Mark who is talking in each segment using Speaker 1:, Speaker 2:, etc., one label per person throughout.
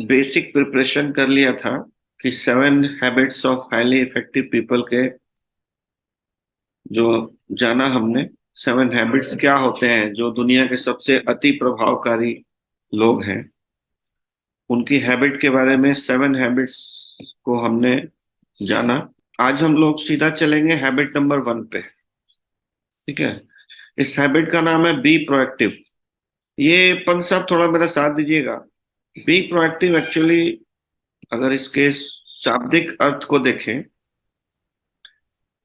Speaker 1: Basic preparation कर लिया था कि 7 habits of highly effective people के जो जाना हमने। 7 हैबिट्स क्या होते हैं, जो दुनिया के सबसे अति प्रभावकारी लोग हैं उनकी हैबिट के बारे में 7 हैबिट्स को हमने जाना। आज हम लोग सीधा चलेंगे हैबिट नंबर 1 पे। ठीक है। इस हैबिट का नाम है बी प्रोएक्टिव। ये पंत साहब थोड़ा मेरा साथ दीजिएगा। बी प्रोएक्टिव एक्चुअली अगर इसके शाब्दिक अर्थ को देखें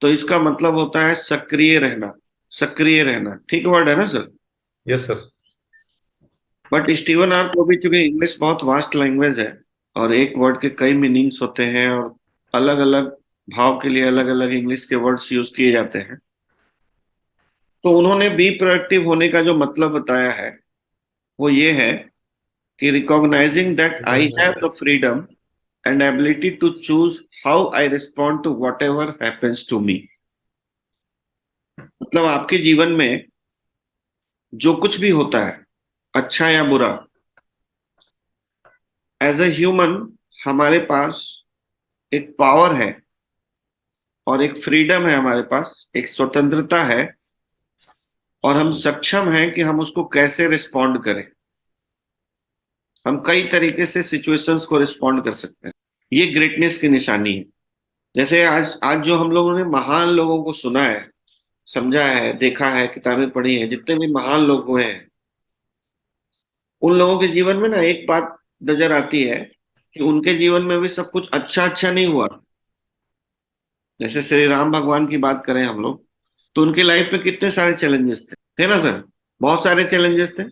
Speaker 1: तो इसका मतलब होता है सक्रिय रहना। सक्रिय रहना ठीक वर्ड है ना sir?
Speaker 2: Yes sir.
Speaker 1: But Steven R को भी, चूंकि इंग्लिश बहुत वास्ट लैंग्वेज है और एक वर्ड के कई मीनिंग्स होते हैं और अलग अलग भाव के लिए अलग अलग इंग्लिश के वर्ड्स यूज किए जाते हैं, तो उन्होंने बी प्रोएक्टिव होने का जो मतलब बताया है वो ये है कि recognising that I have the freedom and ability to choose how I respond to whatever happens to me. मतलब आपके जीवन में जो कुछ भी होता है, अच्छा या बुरा, एज ए ह्यूमन हमारे पास एक पावर है और एक फ्रीडम है, हमारे पास एक स्वतंत्रता है और हम सक्षम हैं कि हम उसको कैसे रिस्पॉन्ड करें। हम कई तरीके से सिचुएशंस को रिस्पॉन्ड कर सकते हैं। ये ग्रेटनेस की निशानी है। जैसे आज आज जो हम लोगों ने महान लोगों को सुना है, समझा है, देखा है, किताबें पढ़ी हैं, जितने भी महान लोग हुए हैं उन लोगों के जीवन में ना एक बात नजर आती है कि उनके जीवन में भी सब कुछ अच्छा अच्छा नहीं हुआ। जैसे श्री राम भगवान की बात करें हम लोग, तो उनकी लाइफ में कितने सारे चैलेंजेस थे ना सर? बहुत सारे चैलेंजेस थे।
Speaker 2: यस।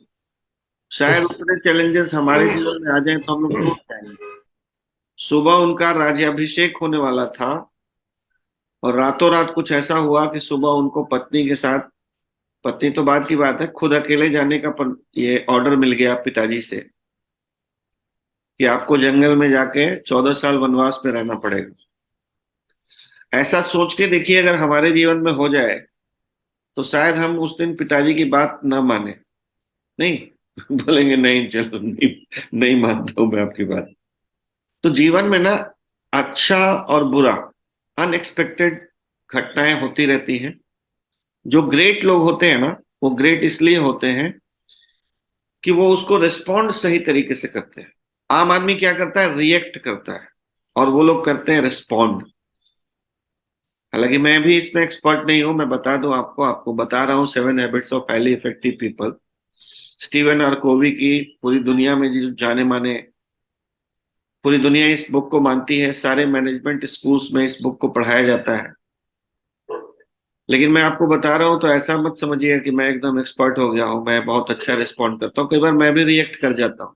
Speaker 1: शायद उतने चैलेंजेस हमारे जीवन में आ जाए तो हम लोग टूट जाएंगे। सुबह उनका राज्याभिषेक होने वाला था और रातों रात कुछ ऐसा हुआ कि सुबह उनको पत्नी के साथ, पत्नी तो बाद की बात है, खुद अकेले जाने का ये ऑर्डर मिल गया पिताजी से कि आपको जंगल में जाके 14 साल वनवास में रहना पड़ेगा। ऐसा सोच के देखिए अगर हमारे जीवन में हो जाए तो शायद हम उस दिन पिताजी की बात ना माने। नहीं बोलेंगे नहीं चलो, नहीं नहीं मानता हूं मैं आपकी बात। तो जीवन में ना अच्छा और बुरा, अनएक्सपेक्टेड घटनाएं होती रहती हैं। जो ग्रेट लोग होते हैं ना, वो ग्रेट इसलिए होते हैं कि वो उसको रिस्पॉन्ड सही तरीके से करते हैं। आम आदमी क्या करता है? रिएक्ट करता है। और वो लोग करते हैं रिस्पॉन्ड। हालांकि मैं भी इसमें एक्सपर्ट नहीं हूं, मैं बता दूं आपको, आपको बता रहा हूँ 7 habits of highly effective people. Steven R Covey की, पूरी दुनिया में जो जाने माने, पूरी दुनिया इस बुक को मानती है, सारे मैनेजमेंट स्कूल्स में इस बुक को पढ़ाया जाता है। लेकिन मैं आपको बता रहा हूँ तो ऐसा मत समझिए कि मैं एकदम एक्सपर्ट हो गया हूँ, मैं बहुत अच्छा रिस्पॉन्ड करता हूँ। कई बार मैं भी रिएक्ट कर जाता हूँ,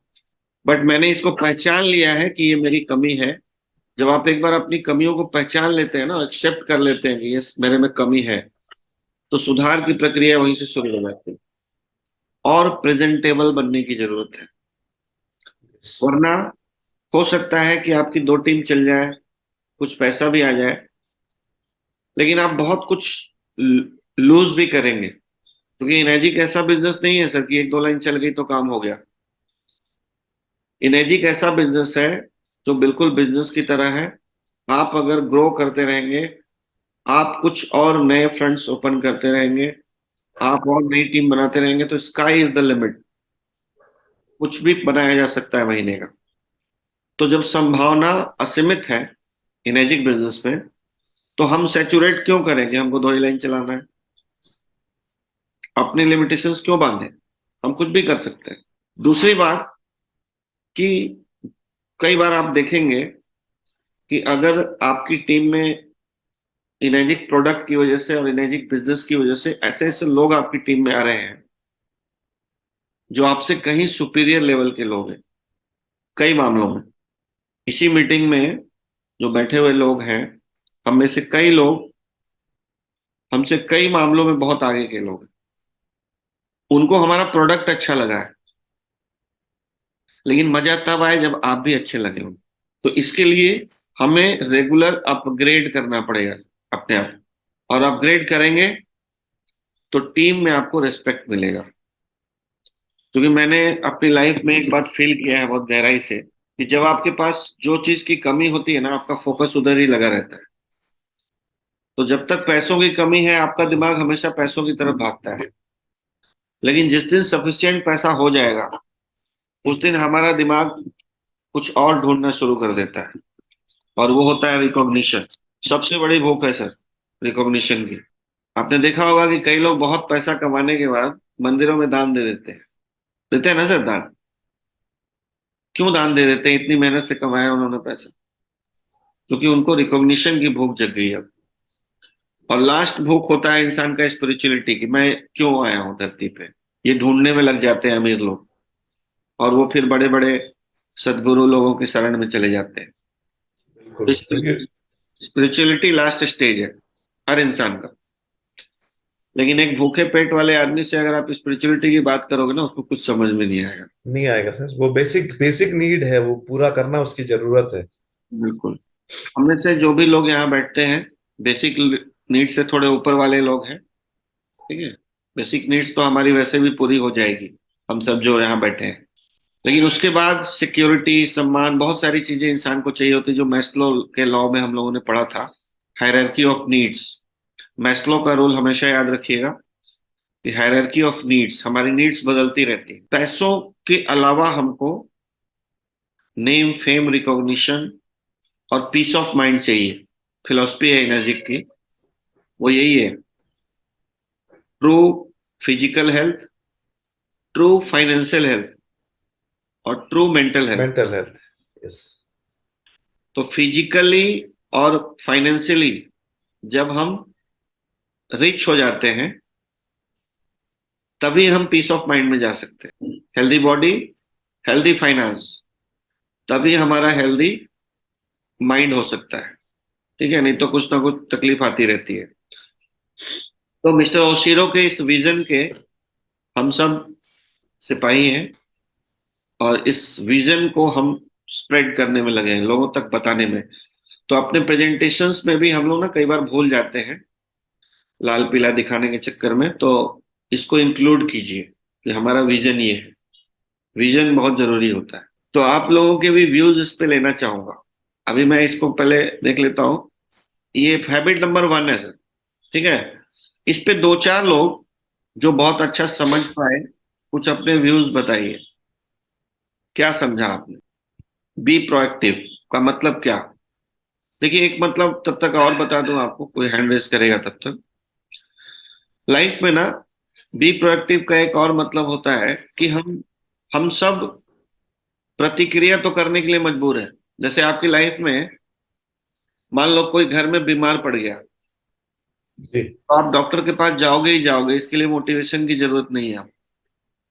Speaker 1: बट मैंने इसको पहचान लिया है कि ये मेरी कमी है। जब आप एक बार अपनी कमियों को पहचान लेते हैं ना, एक्सेप्ट कर लेते हैं कि ये मेरे में कमी है, तो सुधार की प्रक्रिया वहीं से शुरू हो जाती है। और प्रेजेंटेबल बनने की जरूरत है, वरना हो सकता है कि आपकी 2 टीम चल जाए, कुछ पैसा भी आ जाए, लेकिन आप बहुत कुछ लूज भी करेंगे। क्योंकि इनर्जी ऐसा बिजनेस नहीं है सर कि 1 2 लाइन चल गई तो काम हो गया। इनर्जी ऐसा बिजनेस है जो बिल्कुल बिजनेस की तरह है। आप अगर ग्रो करते रहेंगे, आप कुछ और नए फ्रंट्स ओपन करते रहेंगे, आप और नई टीम बनाते रहेंगे, तो स्काई इज द लिमिट। कुछ भी बनाया जा सकता है महीने का। तो जब संभावना असीमित है इनेजिक बिजनेस में, तो हम सैचुरेट क्यों करेंगे? हमको 2 ही लाइन चलाना है। अपनी लिमिटेशंस क्यों बांधे? हम कुछ भी कर सकते हैं। दूसरी बात कि कई बार आप देखेंगे कि अगर आपकी टीम में इनेजिक प्रोडक्ट की वजह से और इनेजिक बिजनेस की वजह से ऐसे ऐसे लोग आपकी टीम में आ रहे हैं जो आपसे कहीं सुपीरियर लेवल के लोग हैं, कई मामलों में। इसी मीटिंग में जो बैठे हुए लोग हैं, हम में से कई लोग हमसे कई मामलों में बहुत आगे के लोग हैं। उनको हमारा प्रोडक्ट अच्छा लगा है, लेकिन मजा तब आए जब आप भी अच्छे लगे हो। तो इसके लिए हमें रेगुलर अपग्रेड करना पड़ेगा अपने आप। और अपग्रेड करेंगे तो टीम में आपको रिस्पेक्ट मिलेगा। क्योंकि मैंने अपनी लाइफ में एक बात फील किया है बहुत गहराई से, कि जब आपके पास जो चीज की कमी होती है ना, आपका फोकस उधर ही लगा रहता है। तो जब तक पैसों की कमी है, आपका दिमाग हमेशा पैसों की तरफ भागता है। लेकिन जिस दिन सफिशियंट पैसा हो जाएगा, उस दिन हमारा दिमाग कुछ और ढूंढना शुरू कर देता है, और वो होता है रिकॉग्निशन। सबसे बड़ी भूख है सर, रिकॉग्निशन की। आपने देखा होगा कि कई लोग बहुत पैसा कमाने के बाद मंदिरों में दान दे देते हैं। देते हैं ना सर दान? क्यों दान दे देते हैं? इतनी मेहनत से कमाया उन्होंने पैसा। क्योंकि उनको रिकॉग्निशन की भूख जग गई अब। और लास्ट भूख होता है इंसान का स्पिरिचुअलिटी की, मैं क्यों आया हूँ धरती पे। ये ढूंढने में लग जाते हैं अमीर लोग, और वो फिर बड़े बड़े सदगुरु लोगों की शरण में चले जाते हैं।
Speaker 2: बिल्कुल
Speaker 1: तो
Speaker 2: क्योंकि
Speaker 1: स्पिरिचुअलिटी लास्ट स्टेज है हर इंसान का। लेकिन एक भूखे पेट वाले आदमी से अगर आप स्पिरिचुअलिटी की बात करोगे ना, उसको कुछ समझ में नहीं आएगा।
Speaker 2: नहीं आएगा सर, वो बेसिक बेसिक नीड है, वो पूरा करना उसकी जरूरत है।
Speaker 1: बिल्कुल। हम में से जो भी लोग यहाँ बैठते हैं, बेसिक नीड से थोड़े ऊपर वाले लोग हैं। ठीक है। बेसिक नीड्स तो हमारी वैसे भी पूरी हो जाएगी, हम सब जो यहाँ बैठे हैं। लेकिन उसके बाद सिक्योरिटी, सम्मान, बहुत सारी चीजें इंसान को चाहिए होती है, जो मैस्लो के लॉ में हम लोगों ने पढ़ा था, हायरार्की ऑफ नीड्स। मैस्लो का रूल हमेशा याद रखिएगा कि हायरार्की ऑफ नीड्स, हमारी नीड्स बदलती रहती है। पैसों के अलावा हमको नेम, फेम, रिकॉग्निशन और पीस ऑफ माइंड चाहिए। फिलॉसफी है एनर्जी की, वो यही है। True physical health, true financial health, और true mental health.
Speaker 2: Mental health. Yes.
Speaker 1: तो फिजिकली और फाइनेंशियली जब हम रिच हो जाते हैं, तभी हम पीस ऑफ माइंड में जा सकते हैं। हेल्दी बॉडी, हेल्दी फाइनेंस, तभी हमारा हेल्दी माइंड हो सकता है। ठीक है, नहीं तो कुछ ना कुछ तकलीफ आती रहती है। तो मिस्टर ओशिरो के इस विजन के हम सब सिपाही हैं, और इस विजन को हम स्प्रेड करने में लगे हैं, लोगों तक बताने में। तो अपने प्रेजेंटेशंस में भी हम लोग ना कई बार भूल जाते हैं, लाल पीला दिखाने के चक्कर में। तो इसको इंक्लूड कीजिए कि हमारा विजन ये है। विजन बहुत जरूरी होता है। तो आप लोगों के भी व्यूज इस पे लेना चाहूंगा। अभी मैं इसको पहले देख लेता हूँ। ये हैबिट नंबर 1 है सर। ठीक है। इस पे दो चार लोग जो बहुत अच्छा समझ पाए, कुछ अपने व्यूज बताइए। क्या समझा आपने? बी प्रोएक्टिव का मतलब क्या? देखिए, एक मतलब तब तक और बता दूं आपको, कोई हैंड रेस करेगा तब तक। लाइफ में ना, बी प्रोएक्टिव का एक और मतलब होता है कि हम सब प्रतिक्रिया तो करने के लिए मजबूर है। जैसे आपकी लाइफ में मान लो कोई घर में बीमार पड़ गया,
Speaker 2: जी।
Speaker 1: तो आप डॉक्टर के पास जाओगे ही जाओगे, इसके लिए मोटिवेशन की जरूरत नहीं है।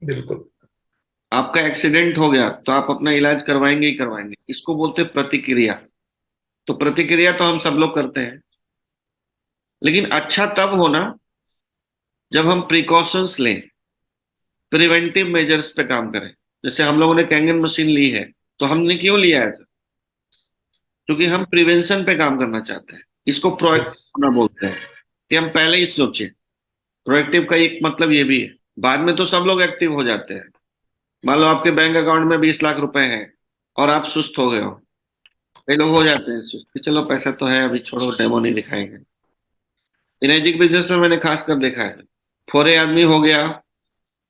Speaker 2: बिल्कुल।
Speaker 1: आपका एक्सीडेंट हो गया तो आप अपना इलाज करवाएंगे ही करवाएंगे। इसको बोलते हैं प्रतिक्रिया। तो प्रतिक्रिया तो हम सब लोग करते हैं। लेकिन अच्छा तब होना जब हम प्रिकॉशंस लें, प्रिवेंटिव मेजर्स पे काम करें। जैसे हम लोगों ने कैंगन मशीन ली है, तो हमने क्यों लिया है? क्योंकि हम प्रिवेंशन पे काम करना चाहते हैं। इसको
Speaker 2: यस।
Speaker 1: प्रोएक्टिव होना बोलते हैं, कि हम पहले ही सोचें। प्रोएक्टिव का एक मतलब ये भी है। बाद में तो सब लोग एक्टिव हो जाते हैं। मान लो आपके बैंक अकाउंट में 20 लाख रुपए हैं, और आप सुस्त हो गए हो। कई लोग हो जाते हैं सुस्त कि चलो पैसा तो है, अभी छोड़ो, डेमो नहीं दिखाएंगे। इनेजिक बिजनेस में मैंने खास कर देखा है, फोरे आदमी हो गया,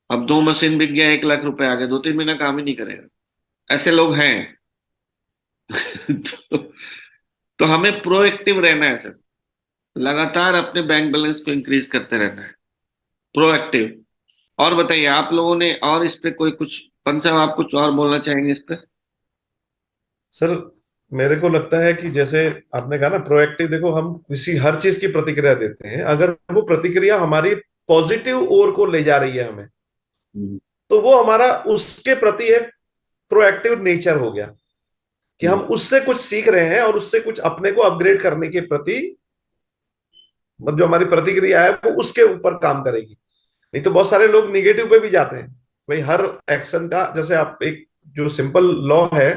Speaker 1: अब 2 मशीन बिक गया, 1 लाख रुपए आ गए, 2-3 महीना काम ही नहीं करेगा। ऐसे लोग हैं। तो, तो हमें प्रोएक्टिव रहना है सर। लगातार अपने बैंक बैलेंस को इंक्रीज करते रहना है। प्रोएक्टिव। और बताइए आप लोगों ने, और इस पे कोई कुछ, पंच साहब आप कुछ और बोलना चाहेंगे इस पे?
Speaker 2: सर मेरे को लगता है कि जैसे आपने कहा ना प्रोएक्टिव, देखो हम किसी हर चीज की प्रतिक्रिया देते हैं, अगर वो प्रतिक्रिया हमारी पॉजिटिव ओर को ले जा रही है हमें,
Speaker 1: हम्म,
Speaker 2: तो वो हमारा उसके प्रति एक प्रोएक्टिव नेचर हो गया, कि हम
Speaker 1: हम्म,
Speaker 2: उससे कुछ सीख रहे हैं और उससे कुछ अपने को अपग्रेड करने के प्रति, मतलब जो हमारी प्रतिक्रिया है वो उसके ऊपर काम करेगी। नहीं तो बहुत सारे लोग निगेटिव पे भी जाते हैं। भाई हर एक्शन का, जैसे आप एक जो सिंपल लॉ है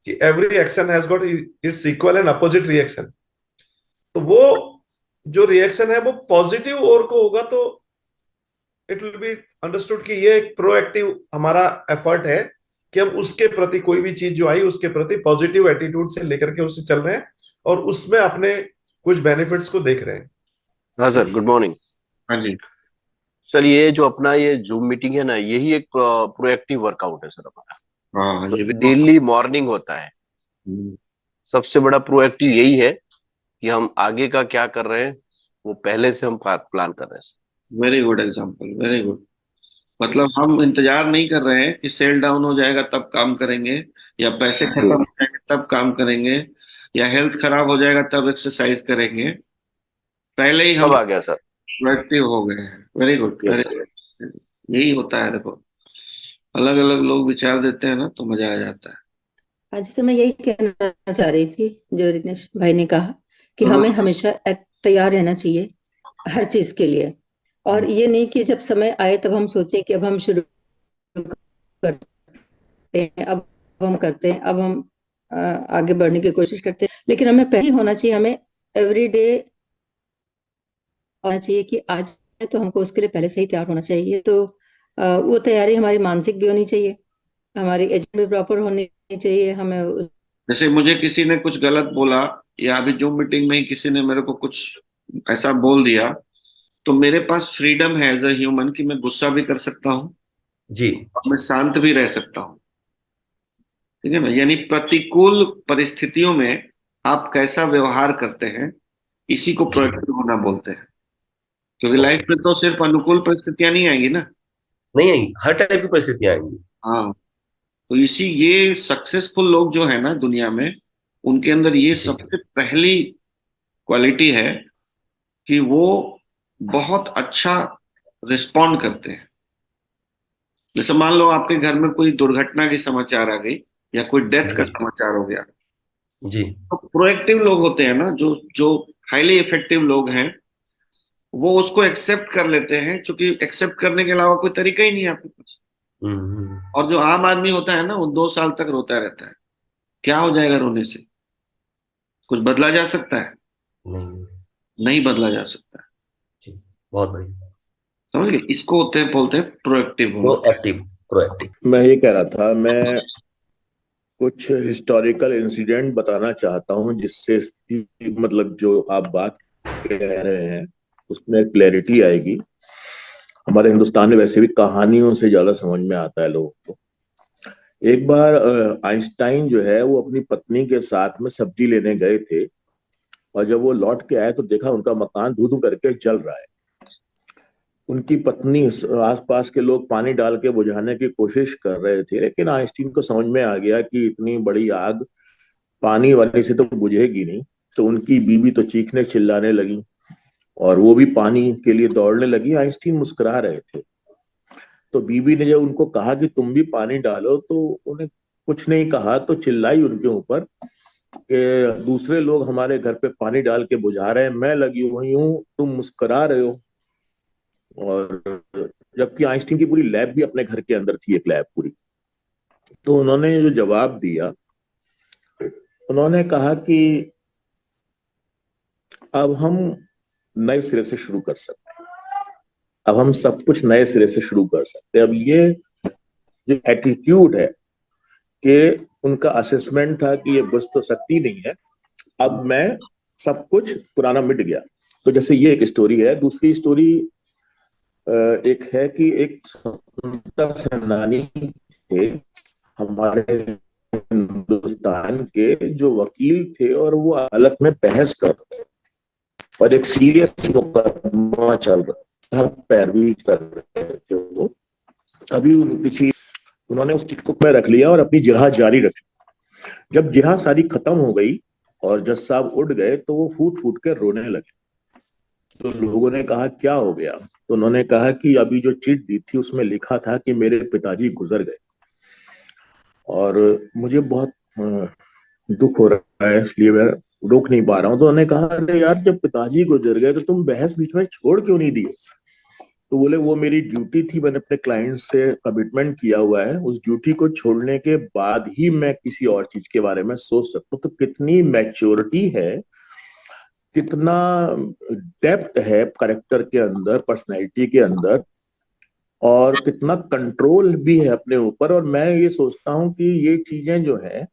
Speaker 2: कि every action has got its equal and opposite reaction, तो वो जो रिएक्शन है वो पॉजिटिव ओर को होगा, तो इट विल बी अंडरस्टूड कि ये एक प्रोएक्टिव हमारा एफर्ट है कि हम उसके प्रति कोई भी चीज जो आई उसके प्रति पॉजिटिव एटीट्यूड से लेकर के उससे चल रहे हैं और उसमें अपने कुछ बेनिफिट्स को देख रहे हैं।
Speaker 3: हाँ सर, गुड मॉर्निंग।
Speaker 1: हाँ जी।
Speaker 3: सर, ये जो अपना ये जूम मीटिंग है ना, यही एक प्रोएक्टिव वर्कआउट है सर अपना।
Speaker 1: हाँ,
Speaker 3: तो
Speaker 1: ये भी बहुत।
Speaker 3: डेली मॉर्निंग होता है। सबसे बड़ा प्रोएक्टिव यही है कि हम आगे का क्या कर रहे हैं, वो पहले से हम प्लान कर रहे हैं sir.
Speaker 1: Very good example, very good. मतलब हम इंतजार नहीं कर रहे हैं कि सेल डाउन हो जाएगा तब काम करेंगे, या पैसे खत्म हो जाएंगे तब काम करेंगे, या हेल्थ खराब हो जाएगा तब एक्सरसाइज करेंगे। पहले ही हम
Speaker 3: सब आ गया सर।
Speaker 1: प्रोएक्टिव हो गए हैं। Very good,
Speaker 3: yes
Speaker 1: very
Speaker 3: sir.
Speaker 1: Good. यही होता है, देखो अलग अलग लोग विचार देते हैं ना तो मजा आ जाता है।
Speaker 4: आज जैसे मैं यही कहना चाह रही थी, जो रिनेश भाई ने कहा कि
Speaker 1: हाँ।
Speaker 4: हमें हमेशा तैयार रहना चाहिए हर चीज के लिए, और ये नहीं कि जब समय आए तब हम सोचें कि अब हम शुरू करते हैं, अब हम करते हैं, अब हम आगे बढ़ने की कोशिश करते हैं। लेकिन हमें पहले ही होना चाहिए, हमें एवरी डे होना चाहिए कि आज है तो हमको उसके लिए पहले से ही तैयार होना चाहिए। तो वो तैयारी हमारी मानसिक भी होनी चाहिए, हमारी एजेंडा भी प्रॉपर होनी चाहिए। हमें
Speaker 1: जैसे मुझे किसी ने कुछ गलत बोला, या अभी जूम मीटिंग में ही किसी ने मेरे को कुछ ऐसा बोल दिया, तो मेरे पास फ्रीडम है एज अ ह्यूमन कि मैं गुस्सा भी कर सकता हूँ
Speaker 2: जी।
Speaker 1: और मैं शांत भी रह सकता हूँ। ठीक है ना? यानी प्रतिकूल परिस्थितियों में आप कैसा व्यवहार करते हैं, इसी को
Speaker 2: जी।
Speaker 1: प्रोएक्टिव होना बोलते हैं। क्योंकि लाइफ
Speaker 2: ओके।
Speaker 1: में तो सिर्फ अनुकूल परिस्थितियां नहीं आएंगी ना।
Speaker 5: नहीं आएंगी, हर टाइप की परिस्थितियां आएंगी।
Speaker 1: हाँ। तो इसी ये सक्सेसफुल लोग जो है ना दुनिया में, उनके अंदर ये
Speaker 5: जी।
Speaker 1: सबसे पहली क्वालिटी है कि वो बहुत अच्छा रिस्पॉन्ड करते हैं। जैसे मान लो आपके घर में कोई दुर्घटना की समाचार आ गई, या कोई डेथ का
Speaker 5: जी।
Speaker 1: समाचार हो गया,
Speaker 5: जी।
Speaker 1: तो प्रोएक्टिव लोग होते हैं ना, जो जो हाईली इफेक्टिव लोग हैं, वो उसको एक्सेप्ट कर लेते हैं, क्योंकि एक्सेप्ट करने के अलावा कोई तरीका ही नहीं है आपके पास।
Speaker 5: हम्म।
Speaker 1: और जो आम आदमी होता है ना, वो 2 साल तक रोता रहता है। क्या हो जाएगा रोने से? कुछ बदला जा सकता है?
Speaker 5: नहीं।
Speaker 1: नहीं बदला जा सकता।
Speaker 5: जी। बहुत बढ़िया।
Speaker 1: समझ गए? इसको होते हैं, बोलते हैं प्रोएक्टिव होना।
Speaker 5: प्रोएक्टिव। प्रोएक्टिव।
Speaker 6: मैं ये कह रहा था, मैं कुछ हिस्टोरिकल इंसिडेंट बताना चाहता हूँ जिससे मतलब जो आप बात कह रहे हैं उसमें क्लैरिटी आएगी। हमारे हिंदुस्तान में वैसे भी कहानियों से ज्यादा समझ में आता है लोगों को। एक बार आइंस्टाइन जो है वो अपनी पत्नी के साथ में सब्जी लेने गए थे, और जब वो लौट के आए तो देखा उनका मकान धू धू करके जल रहा है। उनकी पत्नी, आसपास के लोग पानी डाल के बुझाने की कोशिश कर रहे थे, लेकिन आइंस्टीन को समझ में आ गया कि इतनी बड़ी आग पानी वाले से तो बुझेगी नहीं। तो उनकी बीवी तो चीखने चिल्लाने लगी और वो भी पानी के लिए दौड़ने लगी। आइंस्टीन मुस्कुरा रहे थे। तो बीवी ने जब उनको कहा कि तुम भी पानी डालो, तो उन्हें कुछ नहीं कहा, तो चिल्लाई उनके ऊपर कि दूसरे लोग हमारे घर पे पानी डाल के बुझा रहे हैं, मैं लगी हुई हूँ, तुम मुस्कुरा रहे हो। और जबकि आइंस्टीन की पूरी लैब भी अपने घर के अंदर थी, एक लैब पूरी। तो उन्होंने जो जवाब दिया, उन्होंने कहा कि अब हम नए सिरे से शुरू कर सकते हैं, अब हम सब कुछ नए सिरे से शुरू कर सकते हैं। अब ये जो एटीट्यूड है कि उनका असेसमेंट था कि ये बुझ तो सकती नहीं है, अब मैं सब कुछ पुराना मिट गया। तो जैसे ये एक स्टोरी है। दूसरी स्टोरी एक है कि एक स्वतंत्रता सेनानी थे हमारे हिंदुस्तान के, जो वकील थे, और वो अदालत में बहस कर रहे थे और एक सीरियस मुकदमा चल रहा था, पैरवी कर रहे थे वो। अभी किसी उन्होंने उस चीज को में रख लिया और अपनी जिहाद जारी रखी। जब जिहाद सारी खत्म हो गई और जज साहब उठ गए, तो वो फूट फूट कर रोने लगे। तो लोगों ने कहा क्या हो गया? तो उन्होंने कहा कि अभी जो चिट दी थी उसमें लिखा था कि मेरे पिताजी गुजर गए, और मुझे बहुत दुख हो रहा है, इसलिए मैं रोक नहीं पा रहा हूँ। तो उन्होंने कहा अरे यार, जब पिताजी गुजर गए तो तुम बहस बीच में छोड़ क्यों नहीं दिए? तो बोले वो मेरी ड्यूटी थी, मैंने अपने क्लाइंट से कमिटमेंट किया हुआ है, उस ड्यूटी को छोड़ने के बाद ही मैं किसी और चीज के बारे में सोच सकता हूँ। तो कितनी मैच्योरिटी है, कितना डेप्थ है करेक्टर के अंदर, पर्सनैलिटी के अंदर, और कितना कंट्रोल भी है अपने ऊपर। और मैं ये सोचता हूँ कि ये चीजें जो है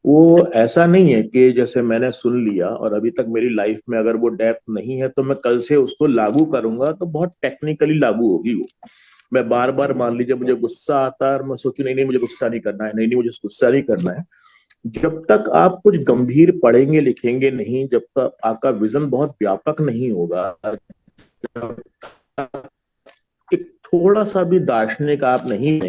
Speaker 6: वो ऐसा नहीं है कि जैसे मैंने सुन लिया और अभी तक मेरी लाइफ में अगर वो डेप्थ नहीं है तो मैं कल से उसको लागू करूंगा तो बहुत टेक्निकली लागू होगी वो। मैं बार बार, मान लीजिए मुझे गुस्सा आता है और मैं सोचूं नहीं नहीं मुझे गुस्सा नहीं करना है, नहीं नहीं मुझे गुस्सा नहीं करना है, जब तक आप कुछ गंभीर पढ़ेंगे लिखेंगे नहीं, जब तक आपका विजन बहुत व्यापक नहीं होगा, एक थोड़ा सा भी दार्शनिक आप नहीं है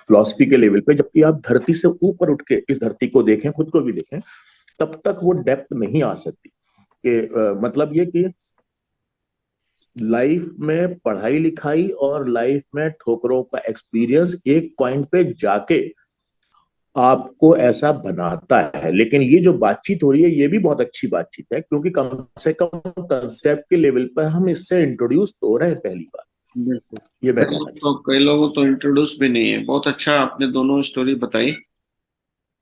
Speaker 6: फिलॉसफी के लेवल पे, जबकि आप धरती से ऊपर उठ के इस धरती को देखें, खुद को भी देखें, तब तक वो डेप्थ नहीं आ सकती। कि मतलब ये कि लाइफ में पढ़ाई लिखाई और लाइफ में ठोकरों का एक्सपीरियंस एक पॉइंट पे जाके आपको ऐसा बनाता है। लेकिन ये जो बातचीत हो रही है ये भी बहुत अच्छी बातचीत है, क्योंकि कम से कम कंसेप्ट के लेवल पर हम इससे इंट्रोड्यूस तो हो रहे हैं पहली बार।
Speaker 1: बिल्कुल।
Speaker 6: ये मैं कहना
Speaker 1: कई लोगों तो इंट्रोड्यूस भी नहीं है। बहुत अच्छा आपने दोनों स्टोरी बताई।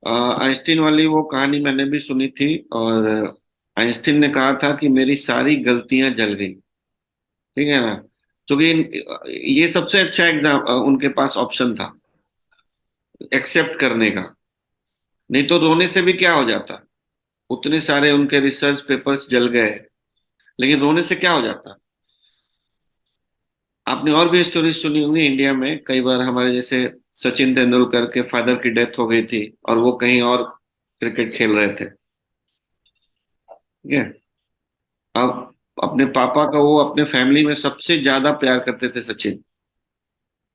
Speaker 1: आइंस्टीन वाली वो कहानी मैंने भी सुनी थी, और आइंस्टीन ने कहा था कि मेरी सारी गलतियां जल गई। ठीक है ना? क्योंकि ये सबसे अच्छा एग्जाम उनके पास ऑप्शन था एक्सेप्ट करने का। नहीं तो रोने से भी क्या हो जाता, उतने सारे उनके रिसर्च पेपर्स जल गए, लेकिन रोने से क्या हो जाता। आपने और भी स्टोरी सुनी होंगी, इंडिया में कई बार हमारे जैसे सचिन तेंदुलकर के फादर की डेथ हो गई थी और वो कहीं और क्रिकेट खेल रहे थे। ठीक है? अब अपने पापा का वो अपने फैमिली में सबसे ज्यादा प्यार करते थे सचिन,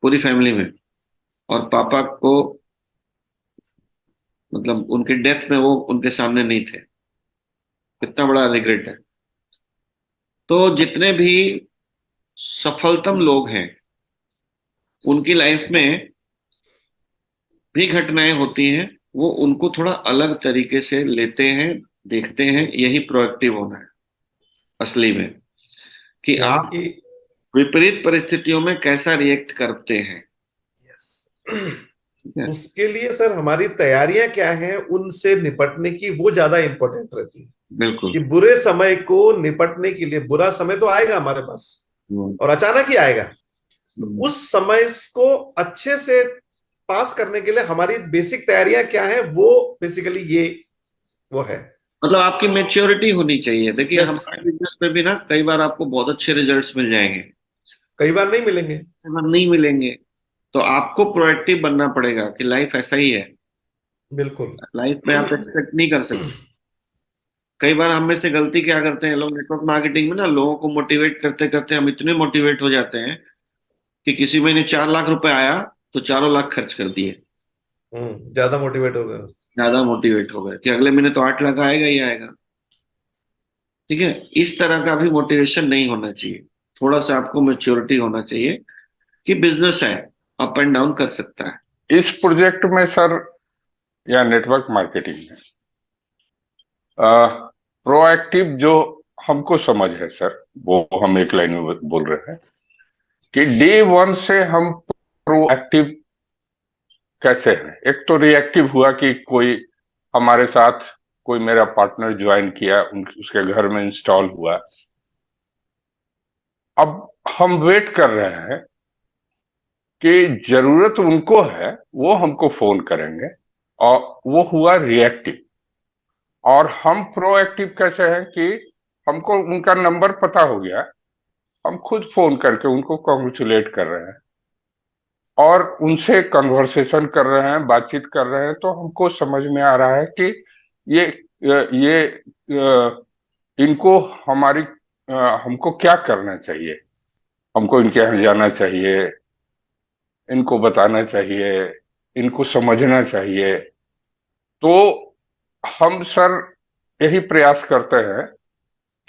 Speaker 1: पूरी फैमिली में। और पापा को मतलब उनके डेथ में वो उनके सामने नहीं थे। कितना बड़ा रिग्रेट है। तो जितने भी सफलतम लोग हैं उनकी लाइफ में भी घटनाएं होती हैं, वो उनको थोड़ा अलग तरीके से लेते हैं, देखते हैं। यही प्रोएक्टिव होना है असली में, कि
Speaker 2: यानी
Speaker 1: आप
Speaker 2: कि
Speaker 1: विपरीत परिस्थितियों में कैसा रिएक्ट करते हैं। ठीक है?
Speaker 2: उसके लिए सर हमारी तैयारियां क्या हैं उनसे निपटने की, वो ज्यादा इंपॉर्टेंट रहती है।
Speaker 1: बिल्कुल।
Speaker 2: कि बुरे समय को निपटने के लिए, बुरा समय तो आएगा हमारे पास
Speaker 1: हम्म,
Speaker 2: और अचानक ही आएगा, तो
Speaker 1: हम्म।
Speaker 2: उस समय को अच्छे से पास करने के लिए हमारी बेसिक तैयारियां क्या है, वो बेसिकली ये वो है।
Speaker 1: मतलब आपकी मेच्योरिटी होनी चाहिए। देखिए
Speaker 2: यस।
Speaker 1: हमारे बिजनेस में भी ना कई बार आपको बहुत अच्छे रिजल्ट्स मिल जाएंगे,
Speaker 2: कई बार नहीं मिलेंगे।
Speaker 1: कई बार नहीं मिलेंगे। तो आपको प्रोएक्टिव बनना पड़ेगा कि लाइफ ऐसा ही है।
Speaker 2: बिल्कुल।
Speaker 1: लाइफ में आप एक्सपेक्ट नहीं कर सकते। कई बार हम में से गलती क्या करते हैं लोग, नेटवर्क मार्केटिंग में ना लोगों को मोटिवेट करते करते हम इतने मोटिवेट हो जाते हैं कि किसी महीने 4 लाख रुपए आया तो चारों लाख खर्च कर दिए।
Speaker 2: ज्यादा मोटिवेट हो गए।
Speaker 1: ज्यादा मोटिवेट हो गए कि अगले महीने तो 8 लाख आएगा ही आएगा। ठीक है? इस तरह का भी मोटिवेशन नहीं होना चाहिए। थोड़ा सा आपको मेच्योरिटी होना चाहिए कि बिजनेस है, अप एंड डाउन कर सकता है।
Speaker 7: इस प्रोजेक्ट में सर, या नेटवर्क मार्केटिंग में, प्रोएक्टिव जो हमको समझ है सर, वो हम एक लाइन में बोल रहे हैं कि डे वन से हम प्रोएक्टिव कैसे हैं। एक तो रिएक्टिव हुआ कि कोई हमारे साथ, कोई मेरा पार्टनर ज्वाइन किया, उसके घर में इंस्टॉल हुआ। अब हम वेट कर रहे हैं कि जरूरत उनको है, वो हमको फोन करेंगे, और वो हुआ रिएक्टिव। और हम प्रोएक्टिव कैसे हैं कि हमको उनका नंबर पता हो गया, हम खुद फोन करके उनको कॉन्ग्रेचुलेट कर रहे हैं और उनसे कन्वर्सेशन कर रहे हैं, बातचीत कर रहे हैं। तो हमको समझ में आ रहा है कि ये इनको हमारी हमको क्या करना चाहिए। हमको इनके यहाँ जाना चाहिए, इनको बताना चाहिए, इनको समझना चाहिए। तो हम सर यही प्रयास करते हैं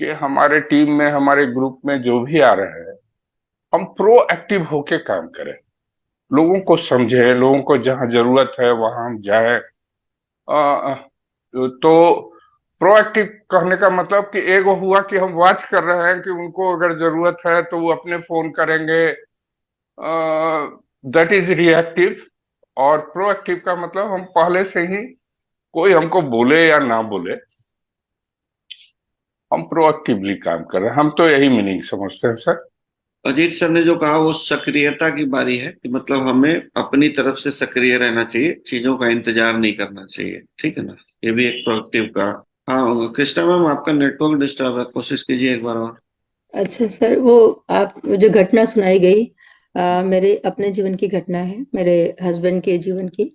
Speaker 7: कि हमारे टीम में, हमारे ग्रुप में जो भी आ रहे हैं, हम प्रोएक्टिव होके काम करें, लोगों को समझे, लोगों को जहां जरूरत है वहां हम जाए। तो प्रोएक्टिव कहने का मतलब कि एगो हुआ कि हम वॉच कर रहे हैं कि उनको अगर जरूरत है तो वो अपने फोन करेंगे, दैट इज रिएक्टिव। और प्रोएक्टिव का मतलब हम पहले से ही, कोई हमको बोले या ना बोले, हम प्रोएक्टिवली काम कर रहे हैं। हम तो यही मीनिंग समझते हैं सर।
Speaker 1: अजीत सर ने जो कहा वो सक्रियता की बारी है, कि मतलब हमें अपनी तरफ से सक्रिय रहना चाहिए, चीजों का इंतजार नहीं करना चाहिए, ठीक है ना। ये भी एक प्रोएक्टिव का। हाँ कृष्णा मैम, आपका नेटवर्क डिस्टर्ब है, कोशिश कीजिए एक बार और।
Speaker 4: अच्छा सर, वो आप जो घटना सुनाई गई मेरे अपने जीवन की घटना है, मेरे हस्बैंड के जीवन की।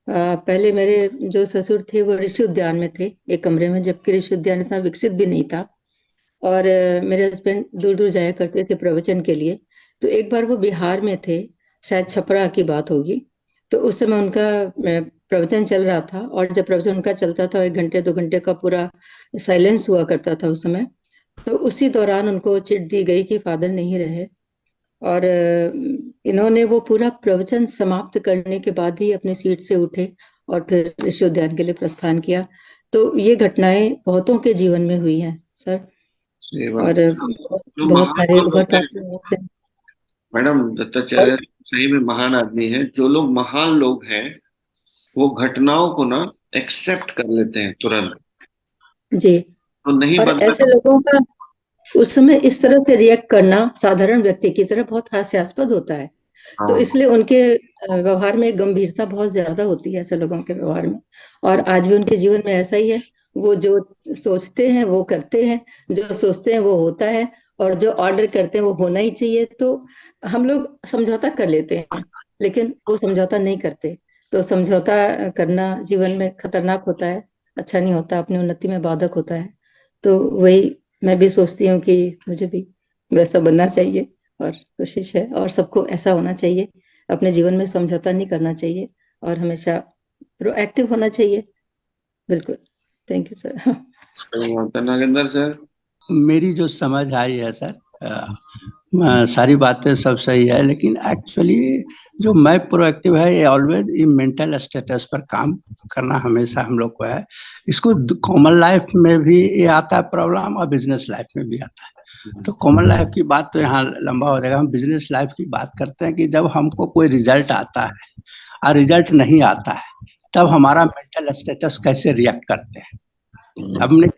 Speaker 4: पहले मेरे जो ससुर थे वो ऋषि उद्यान में थे, एक कमरे में, जबकि ऋषि उद्यान इतना विकसित भी नहीं था। और मेरे हस्बैंड दूर दूर जाया करते थे प्रवचन के लिए। तो एक बार वो बिहार में थे, शायद छपरा की बात होगी। तो उस समय उनका प्रवचन चल रहा था, और जब प्रवचन उनका चलता था 1 घंटे 2 घंटे का पूरा साइलेंस हुआ करता था उस समय। तो उसी दौरान उनको चिट दी गई कि फादर नहीं रहे। और इन्होंने वो पूरा प्रवचन समाप्त करने के बाद ही अपनी सीट से उठे और फिर विश्वविद्यालय के लिए प्रस्थान किया। तो ये घटनाएं बहुतों के जीवन में हुई हैं सर।
Speaker 1: सही बात।
Speaker 4: और
Speaker 1: जो
Speaker 4: बहुत
Speaker 1: महान
Speaker 4: सारे
Speaker 1: लोग
Speaker 4: उभर
Speaker 1: होते
Speaker 4: कर
Speaker 1: हैं
Speaker 4: आते हैं।
Speaker 1: मैडम, दत्तात्रेय सही में महान आदमी है। जो लोग महान लोग हैं वो घटनाओं को ना एक्सेप्ट कर लेते हैं तुरंत,
Speaker 4: जी।
Speaker 1: तो नहीं
Speaker 4: और
Speaker 1: बदला।
Speaker 4: ऐसे लोगों का उस समय इस तरह से रिएक्ट करना साधारण व्यक्ति की तरह बहुत हास्यास्पद होता है। तो
Speaker 1: हाँ।
Speaker 4: इसलिए उनके व्यवहार में गंभीरता बहुत ज्यादा होती है ऐसे लोगों के व्यवहार में। और आज भी उनके जीवन में ऐसा ही है। वो जो सोचते हैं वो करते हैं, जो सोचते हैं वो होता है, और जो ऑर्डर करते हैं वो होना ही चाहिए। तो हम लोग समझौता कर लेते हैं, लेकिन वो समझौता नहीं करते। तो समझौता करना जीवन में खतरनाक होता है, अच्छा नहीं होता, अपनी उन्नति में बाधक होता है। तो वही मैं भी सोचती हूँ कि मुझे भी वैसा बनना चाहिए, और कोशिश है, और सबको ऐसा होना चाहिए। अपने जीवन में समझौता नहीं करना चाहिए, और हमेशा प्रोएक्टिव होना चाहिए। बिल्कुल। Thank you sir.
Speaker 1: सही बात है। नागेंद्र सर।
Speaker 8: मेरी जो समझ आई है सर, सारी बातें सब सही है, लेकिन एक्चुअली जो मैं प्रोएक्टिव है, ये ऑलवेज ये मेंटल स्टेटस पर काम करना हमेशा हम लोग को है। इसको कॉमन लाइफ में भी ये आता है प्रॉब्लम, और बिजनेस लाइफ में भी आता है। तो कॉमन लाइफ की बात तो यहाँ लंबा हो जाएगा, हम बिजनेस लाइफ की बात करते हैं कि जब हमको कोई रिजल्ट आता है और रिजल्ट नहीं आता है, तब हमारा मेंटल स्टेटस कैसे रिएक्ट करते हैं। हमने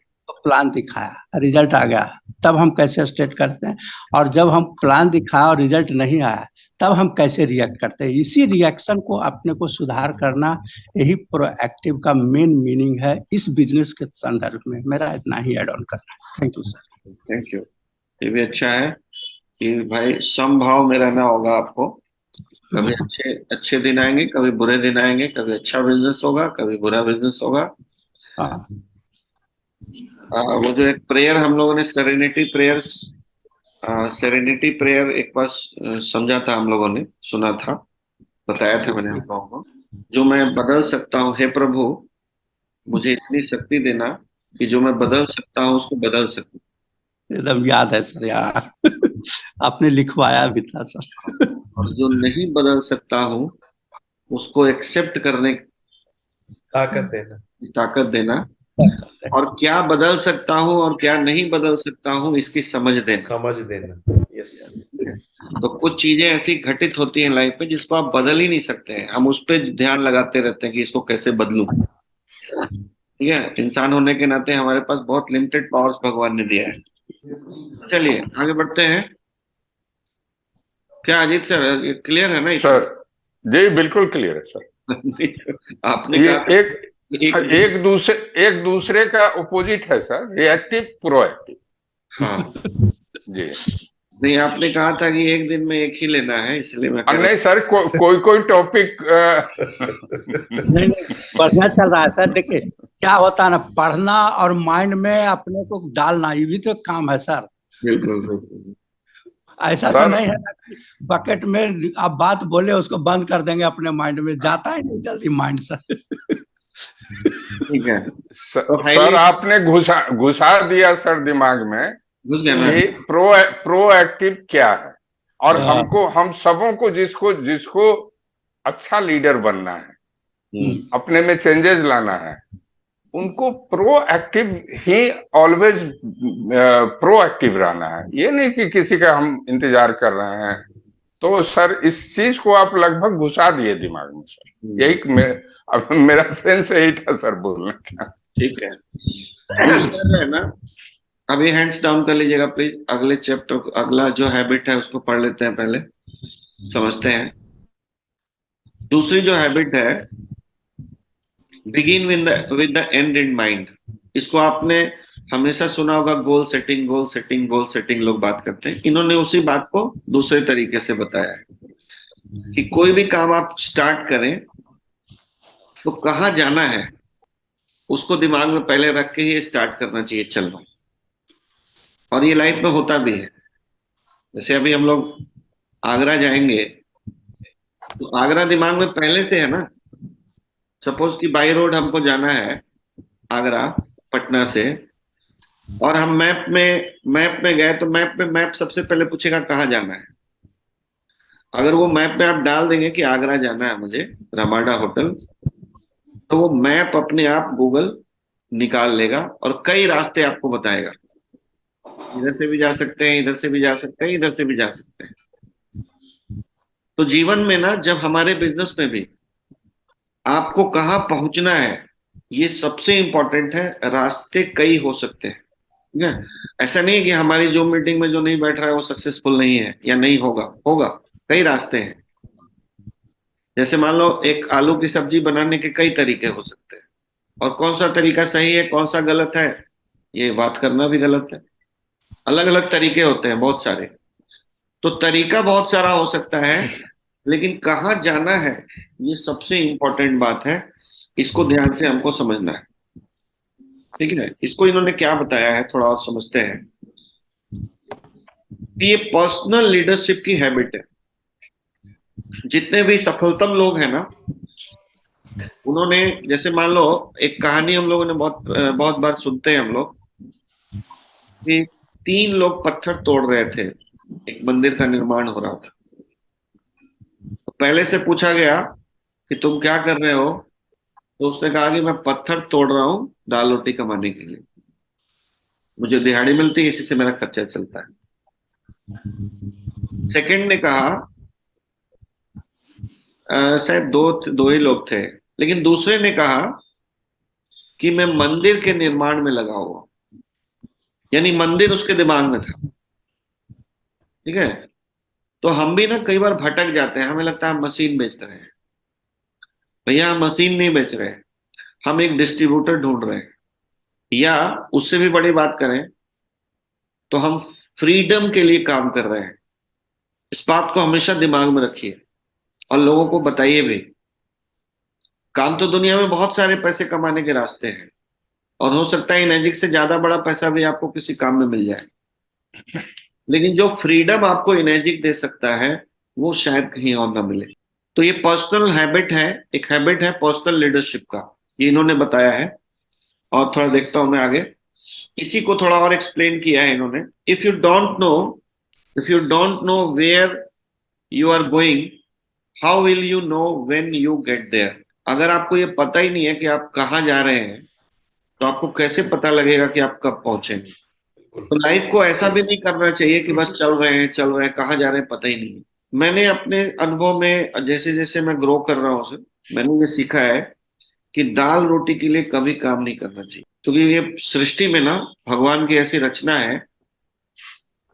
Speaker 8: प्लान दिखाया, रिजल्ट आ गया, तब हम कैसे स्टेट करते हैं। और जब हम प्लान दिखाया और रिजल्ट नहीं आया, तब हम कैसे रिएक्ट करते हैं। इसी रिएक्शन को अपने को सुधार करना, यही प्रोएक्टिव का मेन मीनिंग है इस बिजनेस के संदर्भ में। मेरा इतना ही ऐड ऑन करना है। Thank you sir.
Speaker 1: Thank you. ये भी अच्छा है कि भाई समभाव में रहना होगा आपको। कभी अच्छे अच्छे दिन आएंगे, कभी बुरे दिन आएंगे, कभी अच्छा बिजनेस होगा, कभी बुरा बिजनेस होगा।
Speaker 8: हाँ,
Speaker 1: वो जो एक प्रेयर हम लोगों ने सेरेनिटी प्रेयर एक बार समझा था, हम लोगों ने सुना था, बताया था मैंने आप लोगों को। जो मैं बदल सकता हूँ, हे प्रभु मुझे इतनी शक्ति देना कि जो मैं बदल सकता हूँ उसको बदल सकूं।
Speaker 8: एकदम याद है सर यार। आपने लिखवाया भी था सर।
Speaker 1: और जो नहीं बदल सकता हूँ उसको एक्सेप्ट करने
Speaker 2: ताकत देना।
Speaker 1: की ताकत देना, और क्या बदल सकता हूँ और क्या नहीं बदल सकता हूँ इसकी समझ देना।
Speaker 2: समझ देना। यस।
Speaker 1: तो कुछ चीजें ऐसी घटित होती हैं लाइफ में जिसको आप बदल ही नहीं सकते हैं, हम उस पर ध्यान लगाते रहते हैं कि इसको कैसे बदलूं। ठीक है, इंसान होने के नाते हमारे पास बहुत लिमिटेड पावर्स भगवान ने दिया है। चलिए आगे बढ़ते हैं। क्या अजीत सर क्लियर है ना
Speaker 7: सर जी बिल्कुल क्लियर है सर।
Speaker 1: आपने
Speaker 7: ये
Speaker 1: कहा
Speaker 7: एक दूसरे का ओपोजिट है सर, रिएक्टिव प्रोएक्टिव।
Speaker 1: हाँ
Speaker 7: जी
Speaker 1: नहीं, आपने कहा था कि एक दिन में एक ही लेना है, इसलिए मैं कह रहा
Speaker 7: नहीं सर, कोई टॉपिक
Speaker 8: नहीं बढ़िया चल रहा है सर। देखिए क्या होता है ना, पढ़ना और माइंड में अपने को डालना, ये भी तो काम है सर।
Speaker 1: बिल्कुल बिल्कुल।
Speaker 8: ऐसा तो नहीं है ना कि बकेट में आप बात बोले उसको बंद कर देंगे, अपने माइंड में जाता है नहीं जल्दी माइंड सर।
Speaker 1: ठीक है
Speaker 7: सर आपने घुसा दिया सर दिमाग में
Speaker 1: घुस गया ना।
Speaker 7: कि प्रोएक्टिव क्या है, और हमको, हम सबों को, जिसको अच्छा लीडर बनना है, अपने में चेंजेस लाना है, उनको प्रोएक्टिव ही ऑलवेज प्रोएक्टिव रहना है। ये नहीं कि किसी का हम इंतजार कर रहे हैं। तो सर इस चीज को आप लगभग घुसा दिए दिमाग में सर। यही अब मेरा सेंस यही था सर बोलने का।
Speaker 1: ठीक है। दूसरा है ना, अभी हैंड्स डाउन कर लीजिएगा प्लीज। अगले चैप्टर, अगला जो हैबिट है उसको पढ़ लेते हैं, पहले समझते हैं। दूसरी जो हैबिट है, begin with the and in mind. इसको आपने हमेशा सुना होगा, goal setting, goal setting, goal setting लोग बात करते हैं। इन्होंने उसी बात को दूसरे तरीके से बताया है कि कोई भी काम आप स्टार्ट करें तो कहाँ जाना है उसको दिमाग में पहले रख के ही स्टार्ट करना चाहिए चलना। और ये लाइफ में होता भी है। जैसे अभी हम लोग आगरा जाएंगे तो आगरा दिमाग में पहले से है ना। सपोज कि बाई रोड हमको जाना है आगरा पटना से, और हम मैप में गए तो मैप सबसे पहले पूछेगा कहाँ जाना है। अगर वो मैप में आप डाल देंगे कि आगरा जाना है मुझे, रमाडा होटल, तो वो मैप अपने आप गूगल निकाल लेगा और कई रास्ते आपको बताएगा। इधर से भी जा सकते हैं, इधर से भी जा सकते हैं, इधर से भी जा सकते हैं। तो जीवन में ना, जब हमारे बिजनेस में भी आपको कहाँ पहुंचना है, ये सबसे इंपॉर्टेंट है। रास्ते कई हो सकते हैं, ठीक है। ऐसा नहीं है कि हमारी जो मीटिंग में जो नहीं बैठ रहा है वो सक्सेसफुल नहीं है या नहीं होगा, होगा। कई रास्ते हैं। जैसे मान लो एक आलू की सब्जी बनाने के कई तरीके हो सकते हैं, और कौन सा तरीका सही है कौन सा गलत है ये बात करना भी गलत है। अलग अलग तरीके होते हैं बहुत सारे। तो तरीका बहुत सारा हो सकता है, लेकिन कहाँ जाना है ये सबसे इंपॉर्टेंट बात है। इसको ध्यान से हमको समझना है, ठीक है। इसको इन्होंने क्या बताया है थोड़ा और समझते हैं। कि ये पर्सनल लीडरशिप की हैबिट है। जितने भी सफलतम लोग हैं ना, उन्होंने, जैसे मान लो एक कहानी हम लोगों ने बहुत बार सुनते हैं हम लोग, कि 3 लोग पत्थर तोड़ रहे थे, एक मंदिर का निर्माण हो रहा था। तो पहले से पूछा गया कि तुम क्या कर रहे हो, तो उसने कहा कि मैं पत्थर तोड़ रहा हूँ दाल रोटी कमाने के लिए, मुझे दिहाड़ी मिलती है, इसी से मेरा खर्चा चलता है। सेकंड ने कहा, शायद दो ही लोग थे, लेकिन दूसरे ने कहा कि मैं मंदिर के निर्माण में लगा हुआ, यानी मंदिर उसके दिमाग में था, ठीक है। तो हम भी ना कई बार भटक जाते हैं, हमें लगता है हम मशीन बेच रहे हैं। भैया हम मशीन नहीं बेच रहे हैं, हम एक डिस्ट्रीब्यूटर ढूंढ रहे हैं। या उससे भी बड़ी बात करें तो हम फ्रीडम के लिए काम कर रहे हैं। इस बात को हमेशा दिमाग में रखिए और लोगों को बताइए भी। काम तो दुनिया में बहुत सारे पैसे कमाने के रास्ते हैं, और हो सकता है इनर्जी से ज्यादा बड़ा पैसा भी आपको किसी काम में मिल जाए, लेकिन जो फ्रीडम आपको एनर्जी दे सकता है वो शायद कहीं और ना मिले। तो ये पर्सनल हैबिट है, एक हैबिट है पर्सनल लीडरशिप का, ये इन्होंने बताया है। और थोड़ा देखता हूं मैं आगे, इसी को थोड़ा और एक्सप्लेन किया है इन्होंने। If you don't know where you are going, how will you know when you get there. अगर आपको ये पता ही नहीं है कि आप कहाँ जा रहे हैं, तो आपको कैसे पता लगेगा कि आप कब पहुंचेंगे। तो लाइफ को ऐसा भी नहीं करना चाहिए कि बस चल रहे हैं, कहाँ जा रहे हैं पता ही नहीं है। मैंने अपने अनुभव में जैसे जैसे मैं ग्रो कर रहा हूँ, मैंने ये सीखा है कि दाल रोटी के लिए कभी काम नहीं करना चाहिए। क्योंकि ये सृष्टि में ना भगवान की ऐसी रचना है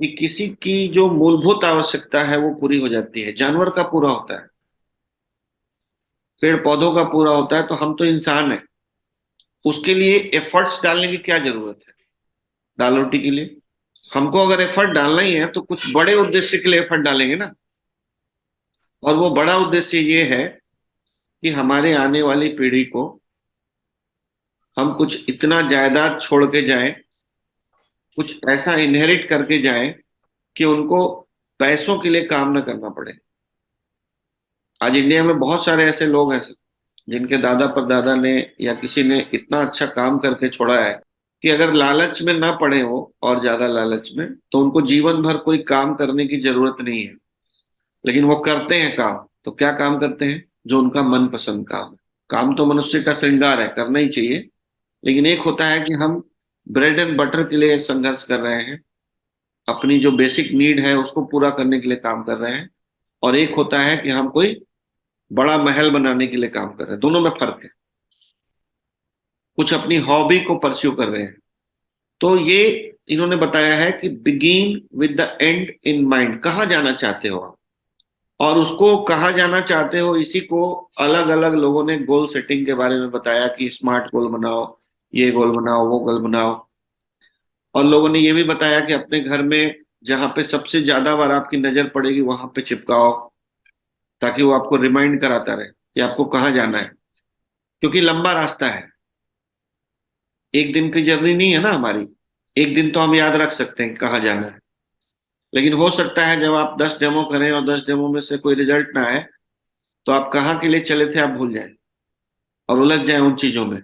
Speaker 1: कि किसी की जो मूलभूत आवश्यकता है वो पूरी हो जाती है। जानवर का पूरा होता है, पेड़ पौधों का पूरा होता है, तो हम तो इंसान है, उसके लिए एफर्ट्स डालने की क्या जरूरत है दाल रोटी के लिए। हमको अगर एफर्ट डालना ही है तो कुछ बड़े उद्देश्य के लिए एफर्ट डालेंगे ना। और वो बड़ा उद्देश्य ये है कि हमारे आने वाली पीढ़ी को हम कुछ इतना जायदाद छोड़ के जाएं, कुछ ऐसा इनहेरिट करके जाएं कि उनको पैसों के लिए काम ना करना पड़े। आज इंडिया में बहुत सारे ऐसे लोग हैं जिनके दादा परदादा ने या किसी ने इतना अच्छा काम करके छोड़ा है कि अगर लालच में ना पड़े हो, और ज्यादा लालच में, तो उनको जीवन भर कोई काम करने की जरूरत नहीं है। लेकिन वो करते हैं काम। तो क्या काम करते हैं? जो उनका मनपसंद काम है। काम तो मनुष्य का श्रृंगार है, करना ही चाहिए। लेकिन एक होता है कि हम ब्रेड एंड बटर के लिए संघर्ष कर रहे हैं, अपनी जो बेसिक नीड है उसको पूरा करने के लिए काम कर रहे हैं, और एक होता है कि हम कोई बड़ा महल बनाने के लिए काम कर रहे हैं। दोनों में फर्क है। कुछ अपनी हॉबी को परस्यू कर रहे हैं। तो ये इन्होंने बताया है कि begin with the and in mind, कहाँ जाना चाहते हो आप, और उसको कहाँ जाना चाहते हो इसी को अलग अलग लोगों ने गोल सेटिंग के बारे में बताया कि स्मार्ट गोल बनाओ, ये गोल बनाओ, वो गोल बनाओ। और लोगों ने ये भी बताया कि अपने घर में जहां पे सबसे ज्यादा बार आपकी नजर पड़ेगी वहां पे चिपकाओ, ताकि वो आपको रिमाइंड कराता रहे कि आपको कहाँ जाना है, क्योंकि लंबा रास्ता है, एक दिन की जर्नी नहीं है ना हमारी। एक दिन तो हम याद रख सकते हैं कि कहाँ जाना है, लेकिन हो सकता है जब आप 10 डेमो करें और 10 डेमो में से कोई रिजल्ट ना आए तो आप कहाँ के लिए चले थे आप भूल जाए और उलझ जाए उन चीजों में।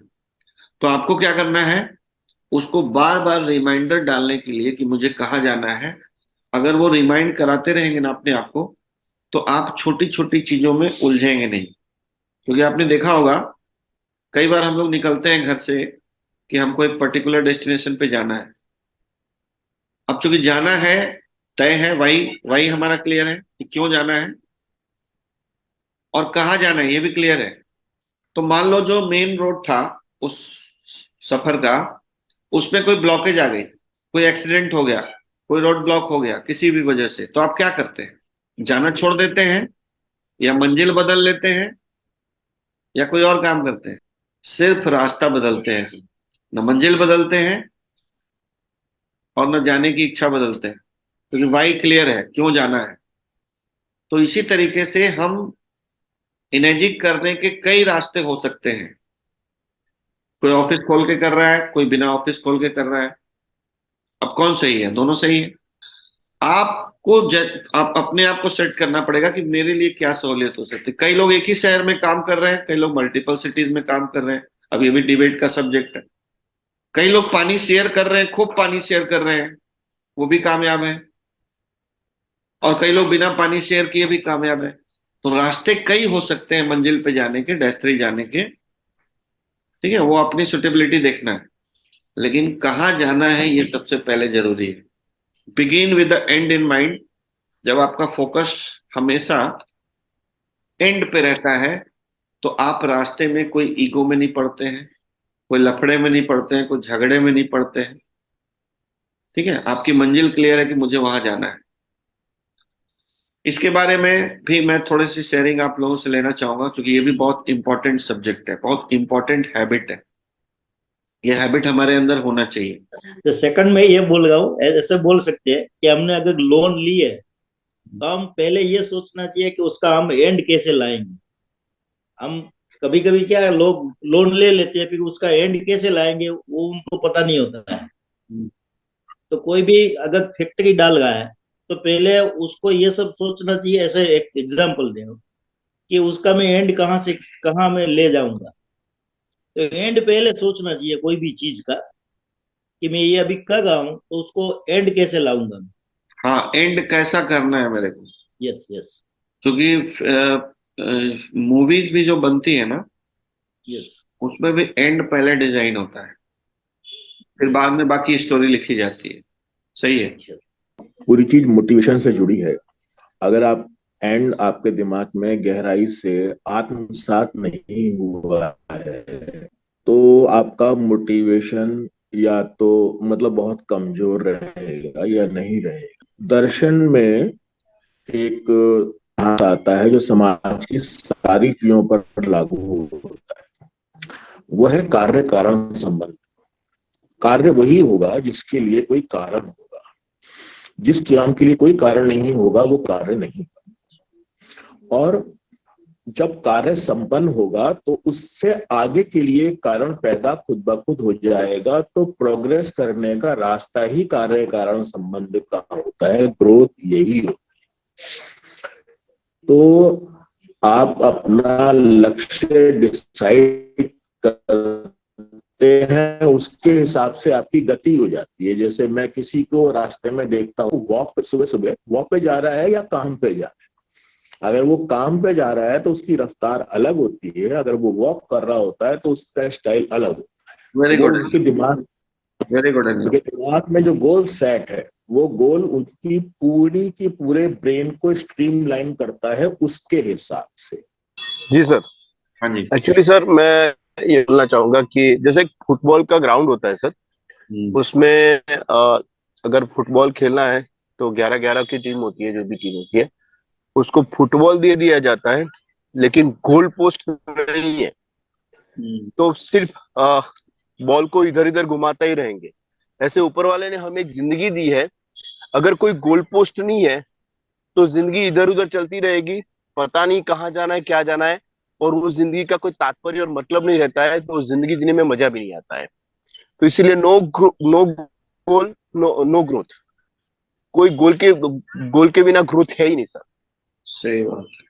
Speaker 1: तो आपको क्या करना है, उसको बार बार रिमाइंडर डालने के लिए कि मुझे कहाँ जाना है। अगर वो रिमाइंड कराते रहेंगे ना अपने आप को, तो आप छोटी छोटी चीजों में उलझेंगे नहीं। क्योंकि आपने देखा होगा कई बार हम लोग निकलते हैं घर से कि हमको एक पर्टिकुलर डेस्टिनेशन पे जाना है। अब चूंकि जाना है, तय है, वही वही हमारा क्लियर है कि क्यों जाना है और कहाँ जाना है, ये भी क्लियर है। तो मान लो जो मेन रोड था उस सफर का, उसमें कोई ब्लॉकेज आ गई, कोई एक्सीडेंट हो गया, कोई रोड ब्लॉक हो गया किसी भी वजह से, तो आप क्या करते हैं, जाना छोड़ देते हैं या मंजिल बदल लेते हैं या कोई और काम करते हैं? सिर्फ रास्ता बदलते हैं, न मंजिल बदलते हैं और न जाने की इच्छा बदलते हैं, क्योंकि वाई क्लियर है क्यों जाना है। तो इसी तरीके से हम इमेजिन करने के कई रास्ते हो सकते हैं। कोई ऑफिस खोल के कर रहा है, कोई बिना ऑफिस खोल के कर रहा है। अब कौन सही है? दोनों सही है। आपको आप अपने आप को सेट करना पड़ेगा कि मेरे लिए क्या सहूलियत हो सकती है। कई लोग एक ही शहर में काम कर रहे हैं, कई लोग मल्टीपल सिटीज में काम कर रहे हैं। अब ये भी डिबेट का सब्जेक्ट है। कई लोग पानी शेयर कर रहे हैं, खूब पानी शेयर कर रहे हैं, वो भी कामयाब है, और कई लोग बिना पानी शेयर किए भी कामयाब है। तो रास्ते कई हो सकते हैं मंजिल पे जाने के, डेस्टिनी जाने के। ठीक है, वो अपनी सुटेबिलिटी देखना है, लेकिन कहाँ जाना है ये सबसे पहले जरूरी है। Begin with the and in mind. जब आपका फोकस हमेशा एंड पे रहता है तो आप रास्ते में कोई ईगो में नहीं पड़ते हैं, कोई लफड़े में नहीं पड़ते हैं, कोई झगड़े में नहीं पड़ते हैं। ठीक है, आपकी मंजिल क्लियर है कि मुझे वहां जाना है। इसके बारे में भी मैं थोड़ी सी शेयरिंग आप लोगों से लेना चाहूंगा, क्योंकि ये भी बहुत इंपॉर्टेंट सब्जेक्ट है, बहुत इंपॉर्टेंट हैबिट है। ये हैबिट हमारे अंदर होना चाहिए।
Speaker 9: तो सेकंड में ये बोल रहा हूँ, ऐसे बोल सकते हैं कि हमने अगर लोन ली है तो हम पहले ये सोचना चाहिए कि उसका हम एंड कैसे लाएंगे। हम कभी कभी क्या लोग लोन ले लेते हैं, फिर उसका एंड कैसे लाएंगे वो उनको पता नहीं होता है। तो कोई भी अगर फैक्ट्री डाल रहा है तो पहले उसको ये सब सोचना चाहिए। ऐसे एक एग्जांपल दे कि उसका मैं एंड कहाँ से कहाँ मैं ले जाऊंगा। तो एंड पहले सोचना चाहिए कोई भी चीज का कि मैं ये अभी कर रहा हूँ तो उसको एंड कैसे लाऊंगा।
Speaker 1: हाँ, एंड कैसा करना है मेरे को।
Speaker 9: Yes yes.
Speaker 1: क्योंकि मूवीज भी जो बनती है ना,
Speaker 9: यस।
Speaker 1: उसमें भी एंड पहले डिजाइन होता है, फिर बाद में बाकी स्टोरी लिखी जाती है। सही है।
Speaker 6: पूरी चीज मोटिवेशन से जुड़ी है। अगर आप एंड आपके दिमाग में गहराई से आत्मसात नहीं हुआ है तो आपका मोटिवेशन या तो मतलब बहुत कमजोर रहेगा या नहीं रहेगा। दर्शन में एक आता है जो समाज की सारी चीजों पर लागू होता है, वह है कार्य कारण संबंध। कार्य वही होगा जिसके लिए कोई कारण होगा, जिस काम के लिए कोई कारण नहीं होगा वो कार्य नहीं। और जब कार्य संपन्न होगा तो उससे आगे के लिए कारण पैदा खुद ब खुद हो जाएगा। तो प्रोग्रेस करने का रास्ता ही कार्य कारण संबंध का होता है, ग्रोथ यही होता है। तो आप अपना लक्ष्य डिसाइड करते हैं, उसके हिसाब से आपकी गति हो जाती है। जैसे मैं किसी को रास्ते में देखता हूँ, वॉक सुबह सुबह वॉक पे जा रहा है या काम पे जा रहा है। अगर वो काम पे जा रहा है तो उसकी रफ्तार अलग होती है, अगर वो वॉक कर रहा होता है तो उसका स्टाइल अलग होता है।
Speaker 1: Very good.
Speaker 6: उनके दिमाग उनके दिमाग में जो गोल सेट है वो गोल उनकी पूरी की पूरे ब्रेन को स्ट्रीमलाइन करता है उसके हिसाब से।
Speaker 3: जी सर।
Speaker 1: हाँ जी।
Speaker 3: एक्चुअली सर मैं ये बोलना चाहूंगा कि जैसे फुटबॉल का ग्राउंड होता है सर, उसमें अगर फुटबॉल खेलना है तो 11-11 की टीम होती है, जो भी टीम होती है उसको फुटबॉल दे दिया जाता है, लेकिन गोल पोस्ट नहीं है। तो सिर्फ बॉल को इधर इधर घुमाता ही रहेंगे। ऐसे ऊपर वाले ने हमें एक जिंदगी दी है, अगर कोई गोल पोस्ट नहीं है तो जिंदगी इधर उधर चलती रहेगी, पता नहीं कहाँ जाना है क्या जाना है, और वो जिंदगी का कोई तात्पर्य और मतलब नहीं रहता है, तो जिंदगी जीने में मजा भी नहीं आता है। तो इसीलिए नो गोल नो ग्रोथ। कोई गोल के बिना ग्रोथ है ही नहीं सर।
Speaker 1: सही बात है।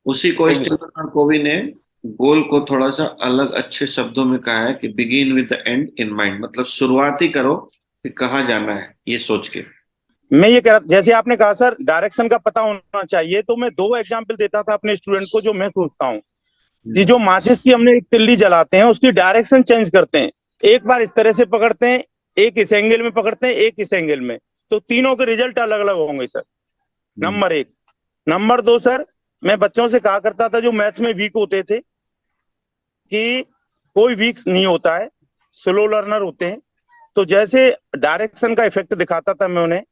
Speaker 1: उसी को
Speaker 3: thank you sir.
Speaker 1: Stephen Covey ने गोल को थोड़ा सा अलग अच्छे शब्दों में कहा है कि begin with the and in mind, मतलब शुरुआत ही करो कि कहाँ जाना है ये सोच के।
Speaker 10: मैं ये कह रहा, जैसे आपने कहा सर डायरेक्शन का पता होना चाहिए, तो मैं 2 एग्जाम्पल देता था अपने स्टूडेंट को जो मैं सोचता हूँ कि जो माचिस की हमने एक तिल्ली जलाते हैं उसकी डायरेक्शन चेंज करते हैं। एक बार इस तरह से पकड़ते हैं, एक इस एंगल में पकड़ते हैं, एक इस एंगल में, तो तीनों के रिजल्ट अलग अलग होंगे सर। नंबर 1। नंबर 2 सर, मैं बच्चों से कहा करता था जो मैथ्स में वीक होते थे कि कोई वीक नहीं होता है, स्लो लर्नर होते हैं। तो जैसे डायरेक्शन का इफेक्ट दिखाता था मैं उन्हें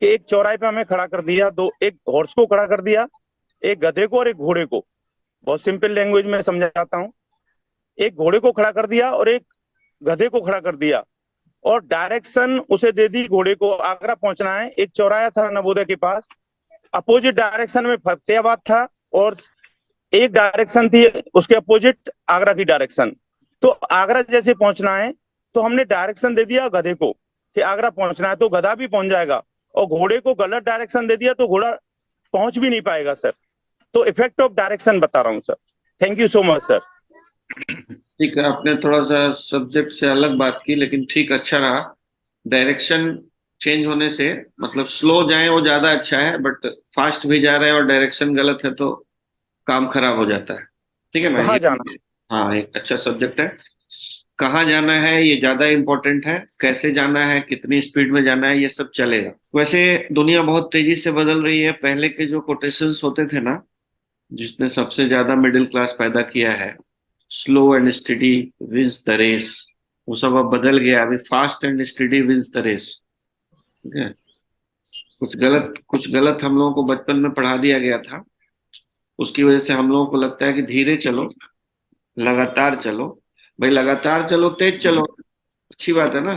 Speaker 10: कि एक चौराहे पे हमें खड़ा कर दिया, एक हॉर्स को खड़ा कर दिया, एक गधे को और एक घोड़े को। बहुत सिंपल लैंग्वेज में समझाता हूँ। एक घोड़े को खड़ा कर दिया और एक गधे को खड़ा कर दिया, और डायरेक्शन उसे दे दी, घोड़े को आगरा पहुंचना है। एक चौराहा था नवोदय के पास, अपोजिट डायरेक्शन में फतेहाबाद था, और एक डायरेक्शन थी उसके अपोजिट आगरा की डायरेक्शन। तो आगरा जैसे पहुंचना है तो हमने डायरेक्शन दे दिया गधे को कि आगरा पहुंचना है, तो गधा भी पहुंच जाएगा, और घोड़े को गलत डायरेक्शन दे दिया तो घोड़ा पहुंच भी नहीं पाएगा सर। तो इफेक्ट ऑफ डायरेक्शन बता रहा हूँ sir. Thank you so much sir.
Speaker 1: ठीक है, आपने थोड़ा सा सब्जेक्ट से अलग बात की, लेकिन ठीक, अच्छा रहा। डायरेक्शन चेंज होने से मतलब स्लो जाए वो ज्यादा अच्छा है, बट फास्ट भी जा रहे हैं और डायरेक्शन गलत है तो काम खराब हो जाता है। ठीक है ना
Speaker 10: कहाँ
Speaker 1: ये?
Speaker 10: जाना?
Speaker 1: हाँ, एक अच्छा सब्जेक्ट है। कहाँ जाना है ये ज्यादा इंपॉर्टेंट है, कैसे जाना है, कितनी स्पीड में जाना है, ये सब चलेगा। वैसे दुनिया बहुत तेजी से बदल रही है। पहले के जो कोटेशंस होते थे ना, जिसने सबसे ज्यादा मिडिल क्लास पैदा किया है, slow and steady wins the race, वो सब अब बदल गया। अभी fast and steady wins the race. ठीक है, कुछ गलत हम लोगों को बचपन में पढ़ा दिया गया था, उसकी वजह से हम लोगों को लगता है कि धीरे चलो, लगातार चलो। भाई लगातार चलो, तेज चलो, अच्छी बात है ना।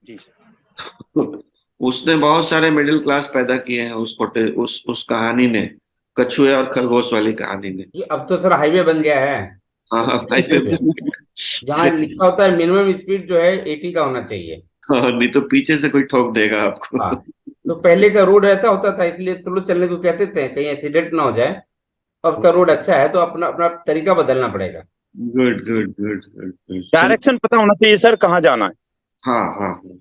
Speaker 10: जी सर।
Speaker 1: उसने बहुत सारे मिडिल क्लास पैदा किए हैं, उस कहानी ने, कछुए और खरगोश वाली कहानी ने।
Speaker 11: ये अब तो सर हाईवे बन गया है।
Speaker 1: हाँ हाँ भाई
Speaker 11: जहाँ लिखा होता है मिनिमम स्पीड जो है 80 का होना चाहिए।
Speaker 1: हाँ, नहीं तो पीछे से कोई ठोक देगा आपको।
Speaker 11: हाँ, तो पहले का रोड ऐसा होता था इसलिए स्लो चलने को कहते थे, कहीं एक्सीडेंट ना हो जाए। अब का रोड अच्छा है तो अपना अपना तरीका बदलना पड़ेगा।
Speaker 1: Good good good good good, चलो।
Speaker 10: डायरेक्शन पता होना चाहिए सर कहाँ जाना है।
Speaker 1: हाँ हाँ हाँ।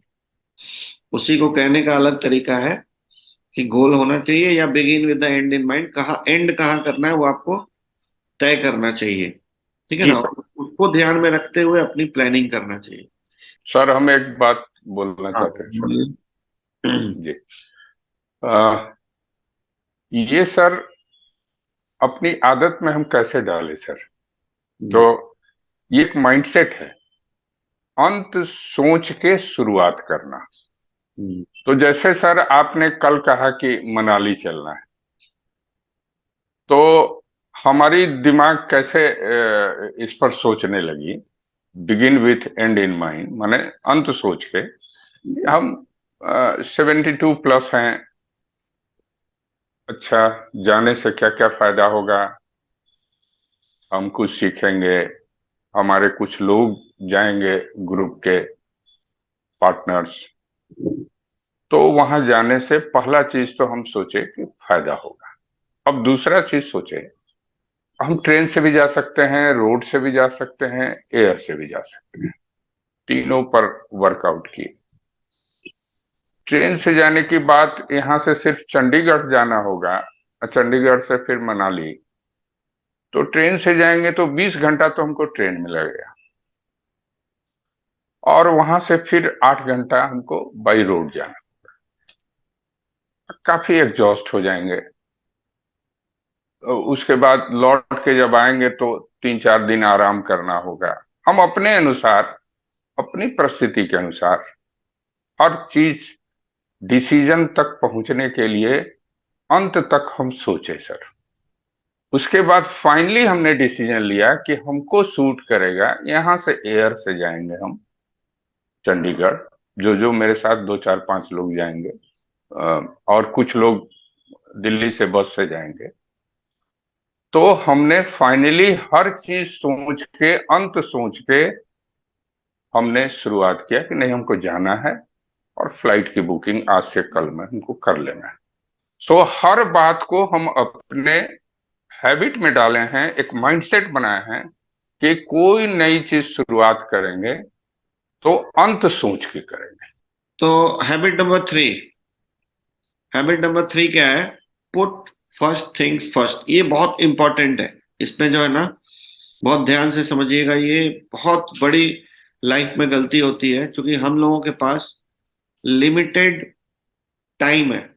Speaker 1: उसी को कहने का अलग तरीका है कि गोल होना चाहिए या begin with the and in mind. कहाँ एंड कहाँ करना है वो आपको तय करना चाहिए। ठीक है
Speaker 10: जी
Speaker 1: ना,
Speaker 10: सर।
Speaker 1: उसको ध्यान में रखते हुए अपनी प्लानिंग करना चाहिए।
Speaker 7: सर हम एक बात बोलना
Speaker 1: हाँ
Speaker 7: चाहते हैं सर।
Speaker 1: बोलिए।
Speaker 7: जी, ये सर अपनी आदत में हम कैसे डालें सर? तो ये एक माइंडसेट है, अंत सोच के शुरुआत करना। तो जैसे सर आपने कल कहा कि मनाली चलना है, तो हमारी दिमाग कैसे इस पर सोचने लगी, begin with and in mind, माने अंत सोच के। हम 72 प्लस हैं, अच्छा जाने से क्या क्या फायदा होगा, हम कुछ सीखेंगे, हमारे कुछ लोग जाएंगे ग्रुप के पार्टनर्स, तो वहां जाने से पहला चीज तो हम सोचे कि फायदा होगा। अब दूसरा चीज सोचे, हम ट्रेन से भी जा सकते हैं, रोड से भी जा सकते हैं, एयर से भी जा सकते हैं, तीनों पर वर्कआउट किए। ट्रेन से जाने की बात, यहां से सिर्फ चंडीगढ़ जाना होगा, चंडीगढ़ से फिर मनाली, तो ट्रेन से जाएंगे तो 20 घंटा तो हमको ट्रेन में लगेगा, और वहां से फिर 8 घंटा हमको बाई रोड जाना, काफी एग्जॉस्ट हो जाएंगे। उसके बाद लौट के जब आएंगे तो 3-4 दिन आराम करना होगा। हम अपने अनुसार, अपनी परिस्थिति के अनुसार हर चीज डिसीजन तक पहुंचने के लिए अंत तक हम सोचे सर। उसके बाद फाइनली हमने डिसीजन लिया कि हमको सूट करेगा, यहाँ से एयर से जाएंगे हम चंडीगढ़, जो जो मेरे साथ 2 4 5 लोग जाएंगे, और कुछ लोग दिल्ली से बस से जाएंगे। तो हमने फाइनली हर चीज सोच के, अंत सोच के हमने शुरुआत किया कि नहीं, हमको जाना है और फ्लाइट की बुकिंग आज से कल में हमको कर लेना है। सो हर बात को हम अपने हैबिट में डाले हैं, एक माइंडसेट बनाए हैं कि कोई नई चीज शुरुआत करेंगे तो अंत सोच के करेंगे।
Speaker 1: तो हैबिट नंबर 3 क्या है? Put first things first. ये बहुत इंपॉर्टेंट है। इसमें जो है ना, बहुत ध्यान से समझिएगा, ये बहुत बड़ी लाइफ में गलती होती है, क्योंकि हम लोगों के पास लिमिटेड टाइम है।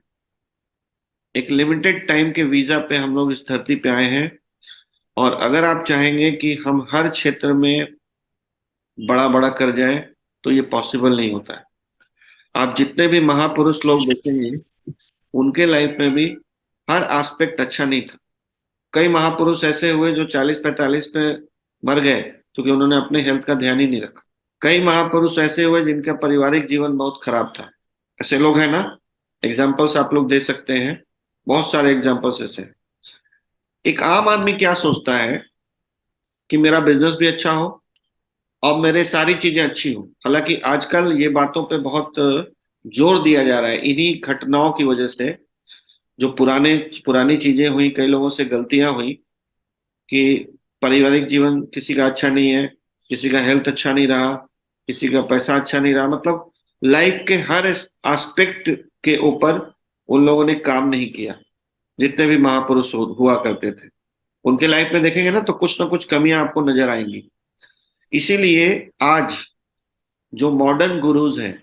Speaker 1: एक लिमिटेड टाइम के वीजा पे हम लोग इस धरती पे आए हैं, और अगर आप चाहेंगे कि हम हर क्षेत्र में बड़ा बड़ा कर जाए तो ये पॉसिबल नहीं होता है। आप जितने भी महापुरुष लोग देखेंगे, उनके लाइफ में भी हर एस्पेक्ट अच्छा नहीं था। कई महापुरुष ऐसे हुए जो 40-45 पे मर गए, क्योंकि उन्होंने अपने हेल्थ का ध्यान ही नहीं रखा। कई महापुरुष ऐसे हुए जिनका पारिवारिक जीवन बहुत खराब था। ऐसे लोग हैं ना, एग्जाम्पल्स आप लोग दे सकते हैं, बहुत सारे एग्जाम्पल्स ऐसे हैं। एक आम आदमी क्या सोचता है कि मेरा बिजनेस भी अच्छा हो और मेरे सारी चीजें अच्छी हो। हालांकि आजकल ये बातों पे बहुत जोर दिया जा रहा है, इन्हीं घटनाओं की वजह से। जो पुरानी चीजें हुई, कई लोगों से गलतियां हुई कि पारिवारिक जीवन किसी का अच्छा नहीं है, किसी का हेल्थ अच्छा नहीं रहा, किसी का पैसा अच्छा नहीं रहा। मतलब लाइफ के हर एस्पेक्ट के ऊपर उन लोगों ने काम नहीं किया। जितने भी महापुरुष हुआ करते थे, उनके लाइफ में देखेंगे ना, तो कुछ ना कुछ कमियां आपको नजर आएंगी। इसीलिए आज जो मॉडर्न गुरुज हैं,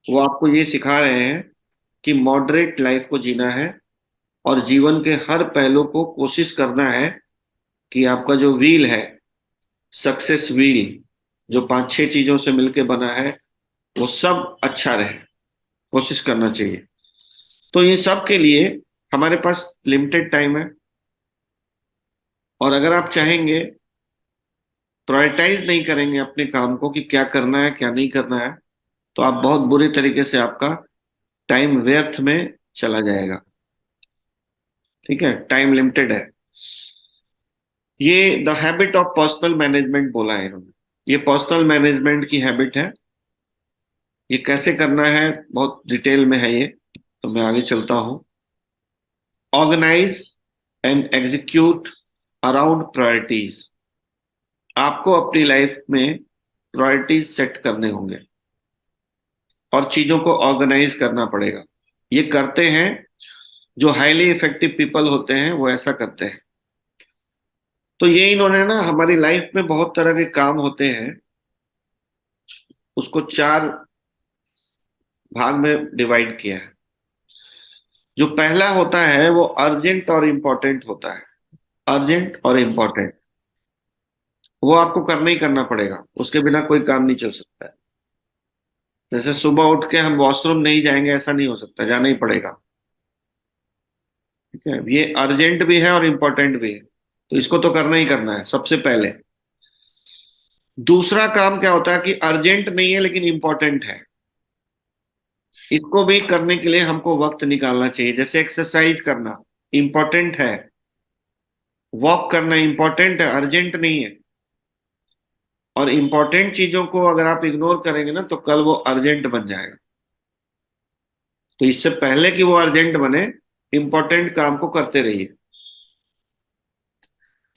Speaker 1: वो आपको ये सिखा रहे हैं कि मॉडरेट लाइफ को जीना है, और जीवन के हर पहलू को कोशिश करना है कि आपका जो व्हील है, सक्सेस व्हील, जो 5-6 चीजों से मिलकर बना है, वो सब अच्छा रहे। कोशिश करना चाहिए। तो इन सब के लिए हमारे पास लिमिटेड टाइम है, और अगर आप चाहेंगे, प्रायोरिटाइज नहीं करेंगे अपने काम को कि क्या करना है क्या नहीं करना है, तो आप बहुत बुरे तरीके से आपका टाइम व्यर्थ में चला जाएगा। ठीक है, टाइम लिमिटेड है। ये the habit of personal management बोला है इन्होंने। ये पर्सनल मैनेजमेंट की हैबिट है। ये कैसे करना है बहुत डिटेल में है ये, तो मैं आगे चलता हूं। Organise and execute around priorities. आपको अपनी लाइफ में प्रायोरिटीज सेट करने होंगे और चीजों को ऑर्गेनाइज करना पड़ेगा। ये करते हैं जो हाईली इफेक्टिव पीपल होते हैं, वो ऐसा करते हैं। तो ये इन्होंने ना, हमारी लाइफ में बहुत तरह के काम होते हैं, उसको 4 भाग में डिवाइड किया है। जो पहला होता है वो अर्जेंट और इम्पोर्टेंट होता है। अर्जेंट और इम्पोर्टेंट, वो आपको करना ही करना पड़ेगा, उसके बिना कोई काम नहीं चल सकता है। जैसे सुबह उठ के हम वॉशरूम नहीं जाएंगे, ऐसा नहीं हो सकता, जाना ही पड़ेगा। ठीक है, ये अर्जेंट भी है और इम्पोर्टेंट भी है, तो इसको तो करना ही करना है सबसे पहले। दूसरा काम क्या होता है कि अर्जेंट नहीं है लेकिन इम्पोर्टेंट है, इसको भी करने के लिए हमको वक्त निकालना चाहिए। जैसे एक्सरसाइज करना इम्पोर्टेंट है, वॉक करना इम्पोर्टेंट है, अर्जेंट नहीं है। और इम्पोर्टेंट चीजों को अगर आप इग्नोर करेंगे ना, तो कल वो अर्जेंट बन जाएगा। तो इससे पहले कि वो अर्जेंट बने, इम्पोर्टेंट काम को करते रहिए।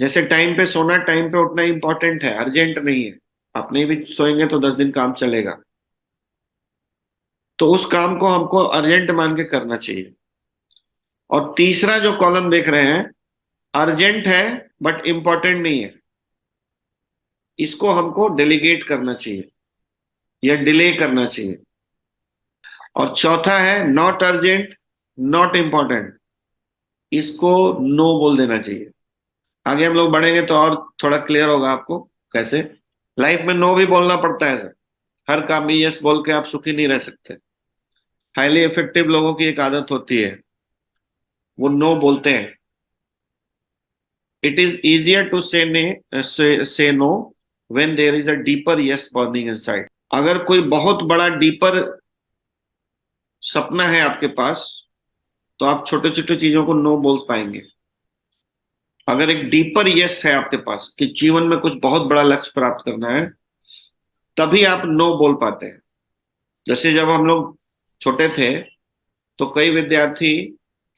Speaker 1: जैसे टाइम पे सोना, टाइम पे उठना इम्पोर्टेंट है, अर्जेंट नहीं है। आप नहीं भी सोएंगे तो 10 दिन काम चलेगा। तो उस काम को हमको अर्जेंट मान के करना चाहिए। और तीसरा जो कॉलम देख रहे हैं, अर्जेंट है बट इम्पोर्टेंट नहीं है, इसको हमको डेलीगेट करना चाहिए या डिले करना चाहिए। और चौथा है नॉट अर्जेंट, नॉट इम्पोर्टेंट, इसको नो बोल देना चाहिए। आगे हम लोग बढ़ेंगे तो और थोड़ा क्लियर होगा आपको कैसे। लाइफ में नो भी बोलना पड़ता है सर, हर काम में यस बोल के आप सुखी नहीं रह सकते। हाईली इफेक्टिव लोगों की एक आदत होती है, वो नो बोलते हैं। It is easier to say no when there is a deeper yes burning inside. अगर कोई बहुत बड़ा डीपर सपना है आपके पास, तो आप छोटे छोटे चीजों को नो बोल पाएंगे। अगर एक डीपर यस है आपके पास कि जीवन में कुछ बहुत बड़ा लक्ष्य प्राप्त करना है, तभी आप नो बोल पाते हैं। जैसे जब हम लोग छोटे थे तो कई विद्यार्थी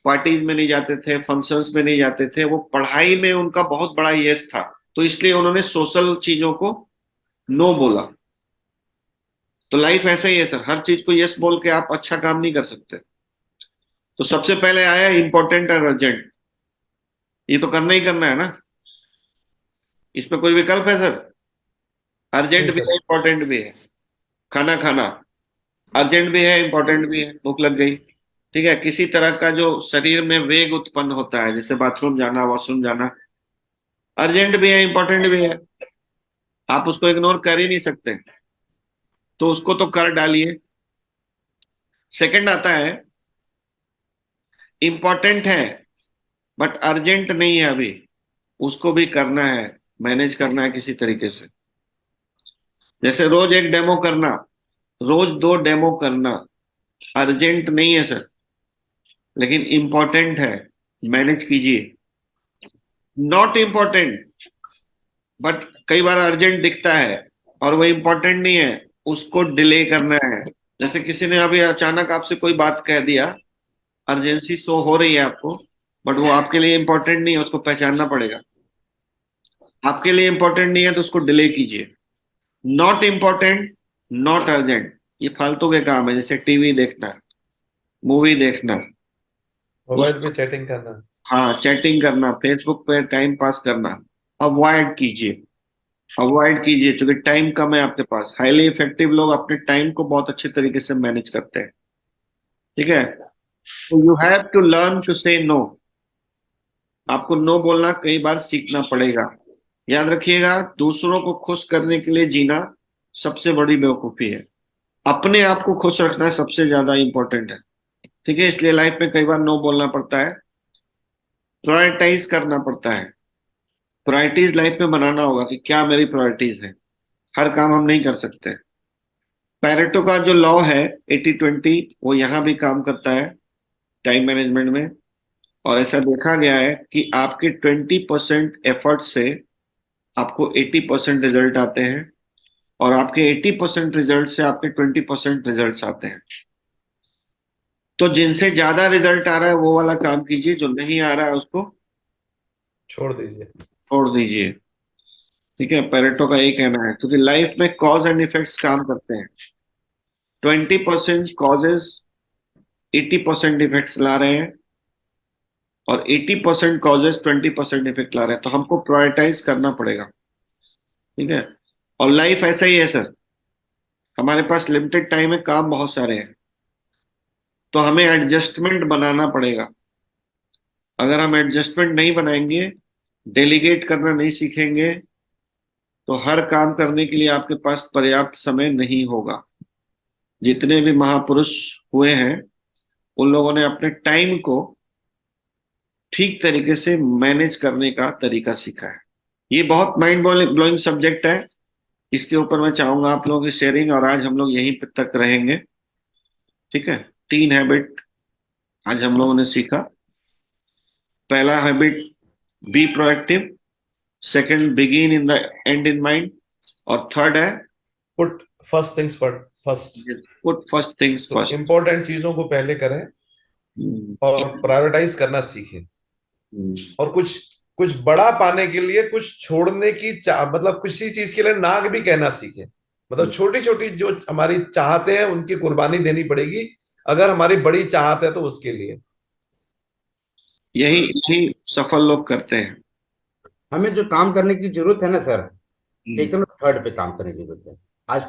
Speaker 1: पार्टीज में नहीं जाते थे, फंक्शंस में नहीं जाते थे, वो पढ़ाई में उनका बहुत बड़ा यस था, तो इसलिए उन्होंने सोशल चीजों को नो बोला। तो लाइफ ऐसा ही है सर, हर चीज को यस बोल के आप अच्छा काम नहीं कर सकते। तो सबसे पहले आया इंपॉर्टेंट और अर्जेंट, ये तो करना ही करना है ना, इसमें कोई विकल्प है सर? अर्जेंट भी है, इंपॉर्टेंट भी है। खाना खाना अर्जेंट भी है, इंपॉर्टेंट भी है, भूख लग गई, ठीक है। किसी तरह का जो शरीर में वेग उत्पन्न होता है, जैसे बाथरूम जाना, वॉशरूम जाना, अर्जेंट भी है, इंपॉर्टेंट भी है, आप उसको इग्नोर कर ही नहीं सकते, तो उसको तो कर डालिए। सेकंड आता है इंपॉर्टेंट है बट अर्जेंट नहीं है अभी, उसको भी करना है, मैनेज करना है किसी तरीके से। जैसे रोज एक डेमो करना, रोज 2 डेमो करना अर्जेंट नहीं है सर, लेकिन इंपॉर्टेंट है, मैनेज कीजिए। नॉट इंपॉर्टेंट बट कई बार अर्जेंट दिखता है और वो इंपॉर्टेंट नहीं है, उसको डिले करना है। जैसे किसी ने अभी अचानक आपसे कोई बात कह दिया, अर्जेंसी शो हो रही है आपको, बट वो आपके लिए इंपॉर्टेंट नहीं है, उसको पहचानना पड़ेगा। आपके लिए इंपॉर्टेंट नहीं है तो उसको डिले कीजिए। नॉट इंपॉर्टेंट, नॉट अर्जेंट, ये फालतू के काम है, जैसे टीवी देखना, मूवी देखना,
Speaker 2: मोबाइल पे चैटिंग करना,
Speaker 1: हाँ चैटिंग करना, फेसबुक पे टाइम पास करना, अवॉइड कीजिए, अवॉइड कीजिए, क्योंकि टाइम कम है आपके पास। हाईली इफेक्टिव लोग अपने टाइम को बहुत अच्छे तरीके से मैनेज करते हैं, ठीक है। तो you have to learn to say no, आपको नो बोलना कई बार सीखना पड़ेगा। याद रखिएगा, दूसरों को खुश करने के लिए जीना सबसे बड़ी बेवकूफी है, अपने आप को खुश रखना सबसे ज्यादा इंपॉर्टेंट है, ठीक है। इसलिए लाइफ में कई बार नो बोलना पड़ता है, प्रायोरिटाइज करना पड़ता है। प्रायोरिटीज लाइफ में बनाना होगा कि क्या मेरी प्रायोरिटीज है, हर काम हम नहीं कर सकते। पैरेटो का जो लॉ है 80-20, वो यहाँ भी काम करता है टाइम मैनेजमेंट में। और ऐसा देखा गया है कि आपके 20% एफर्ट से आपको 80% रिजल्ट आते हैं, और आपके 80% रिजल्ट से आपके 20% रिजल्ट्स आते हैं। तो जिनसे ज्यादा रिजल्ट आ रहा है वो वाला काम कीजिए, जो नहीं आ रहा है उसको
Speaker 2: छोड़ दीजिए,
Speaker 1: छोड़ दीजिए, ठीक है। पैरेटो का यही कहना है, क्योंकि लाइफ में कॉज एंड इफेक्ट्स काम करते हैं। 20% कॉजेस 80% इफेक्ट्स ला रहे हैं, और 80% कॉजेस 20% इफेक्ट ला रहे हैं, तो हमको प्रायोरिटाइज करना पड़ेगा, ठीक है। और लाइफ ऐसा ही है सर, हमारे पास लिमिटेड टाइम है, काम बहुत सारे हैं, तो हमें एडजस्टमेंट बनाना पड़ेगा। अगर हम एडजस्टमेंट नहीं बनाएंगे, डेलीगेट करना नहीं सीखेंगे, तो हर काम करने के लिए आपके पास पर्याप्त समय नहीं होगा। जितने भी महापुरुष हुए हैं, उन लोगों ने अपने टाइम को ठीक तरीके से मैनेज करने का तरीका सीखा है। ये बहुत माइंड ब्लोइंग सब्जेक्ट है, इसके ऊपर मैं चाहूंगा आप लोगों की शेयरिंग, और आज हम लोग यहीं तक रहेंगे, ठीक है। 3 हैबिट आज हम लोगों ने सीखा। पहला habit, be proactive. Second, begin in the and in mind. और थर्ड है
Speaker 2: put first things first,
Speaker 1: put first things
Speaker 2: तो
Speaker 1: फर्स्ट।
Speaker 2: इंपॉर्टेंट चीजों को पहले करें और प्रायोरिटाइज करना सीखें। और कुछ कुछ बड़ा पाने के लिए कुछ छोड़ने की मतलब किसी चीज के लिए नाग भी कहना सीखें। मतलब छोटी छोटी जो हमारी चाहते हैं उनकी कुर्बानी देनी पड़ेगी, अगर हमारी बड़ी चाहत है तो उसके लिए।
Speaker 1: यही सफल लोग करते हैं।
Speaker 11: हमें जो काम करने की जरूरत है ना सर, एकदम थर्ड पे काम करने की जरूरत है। आज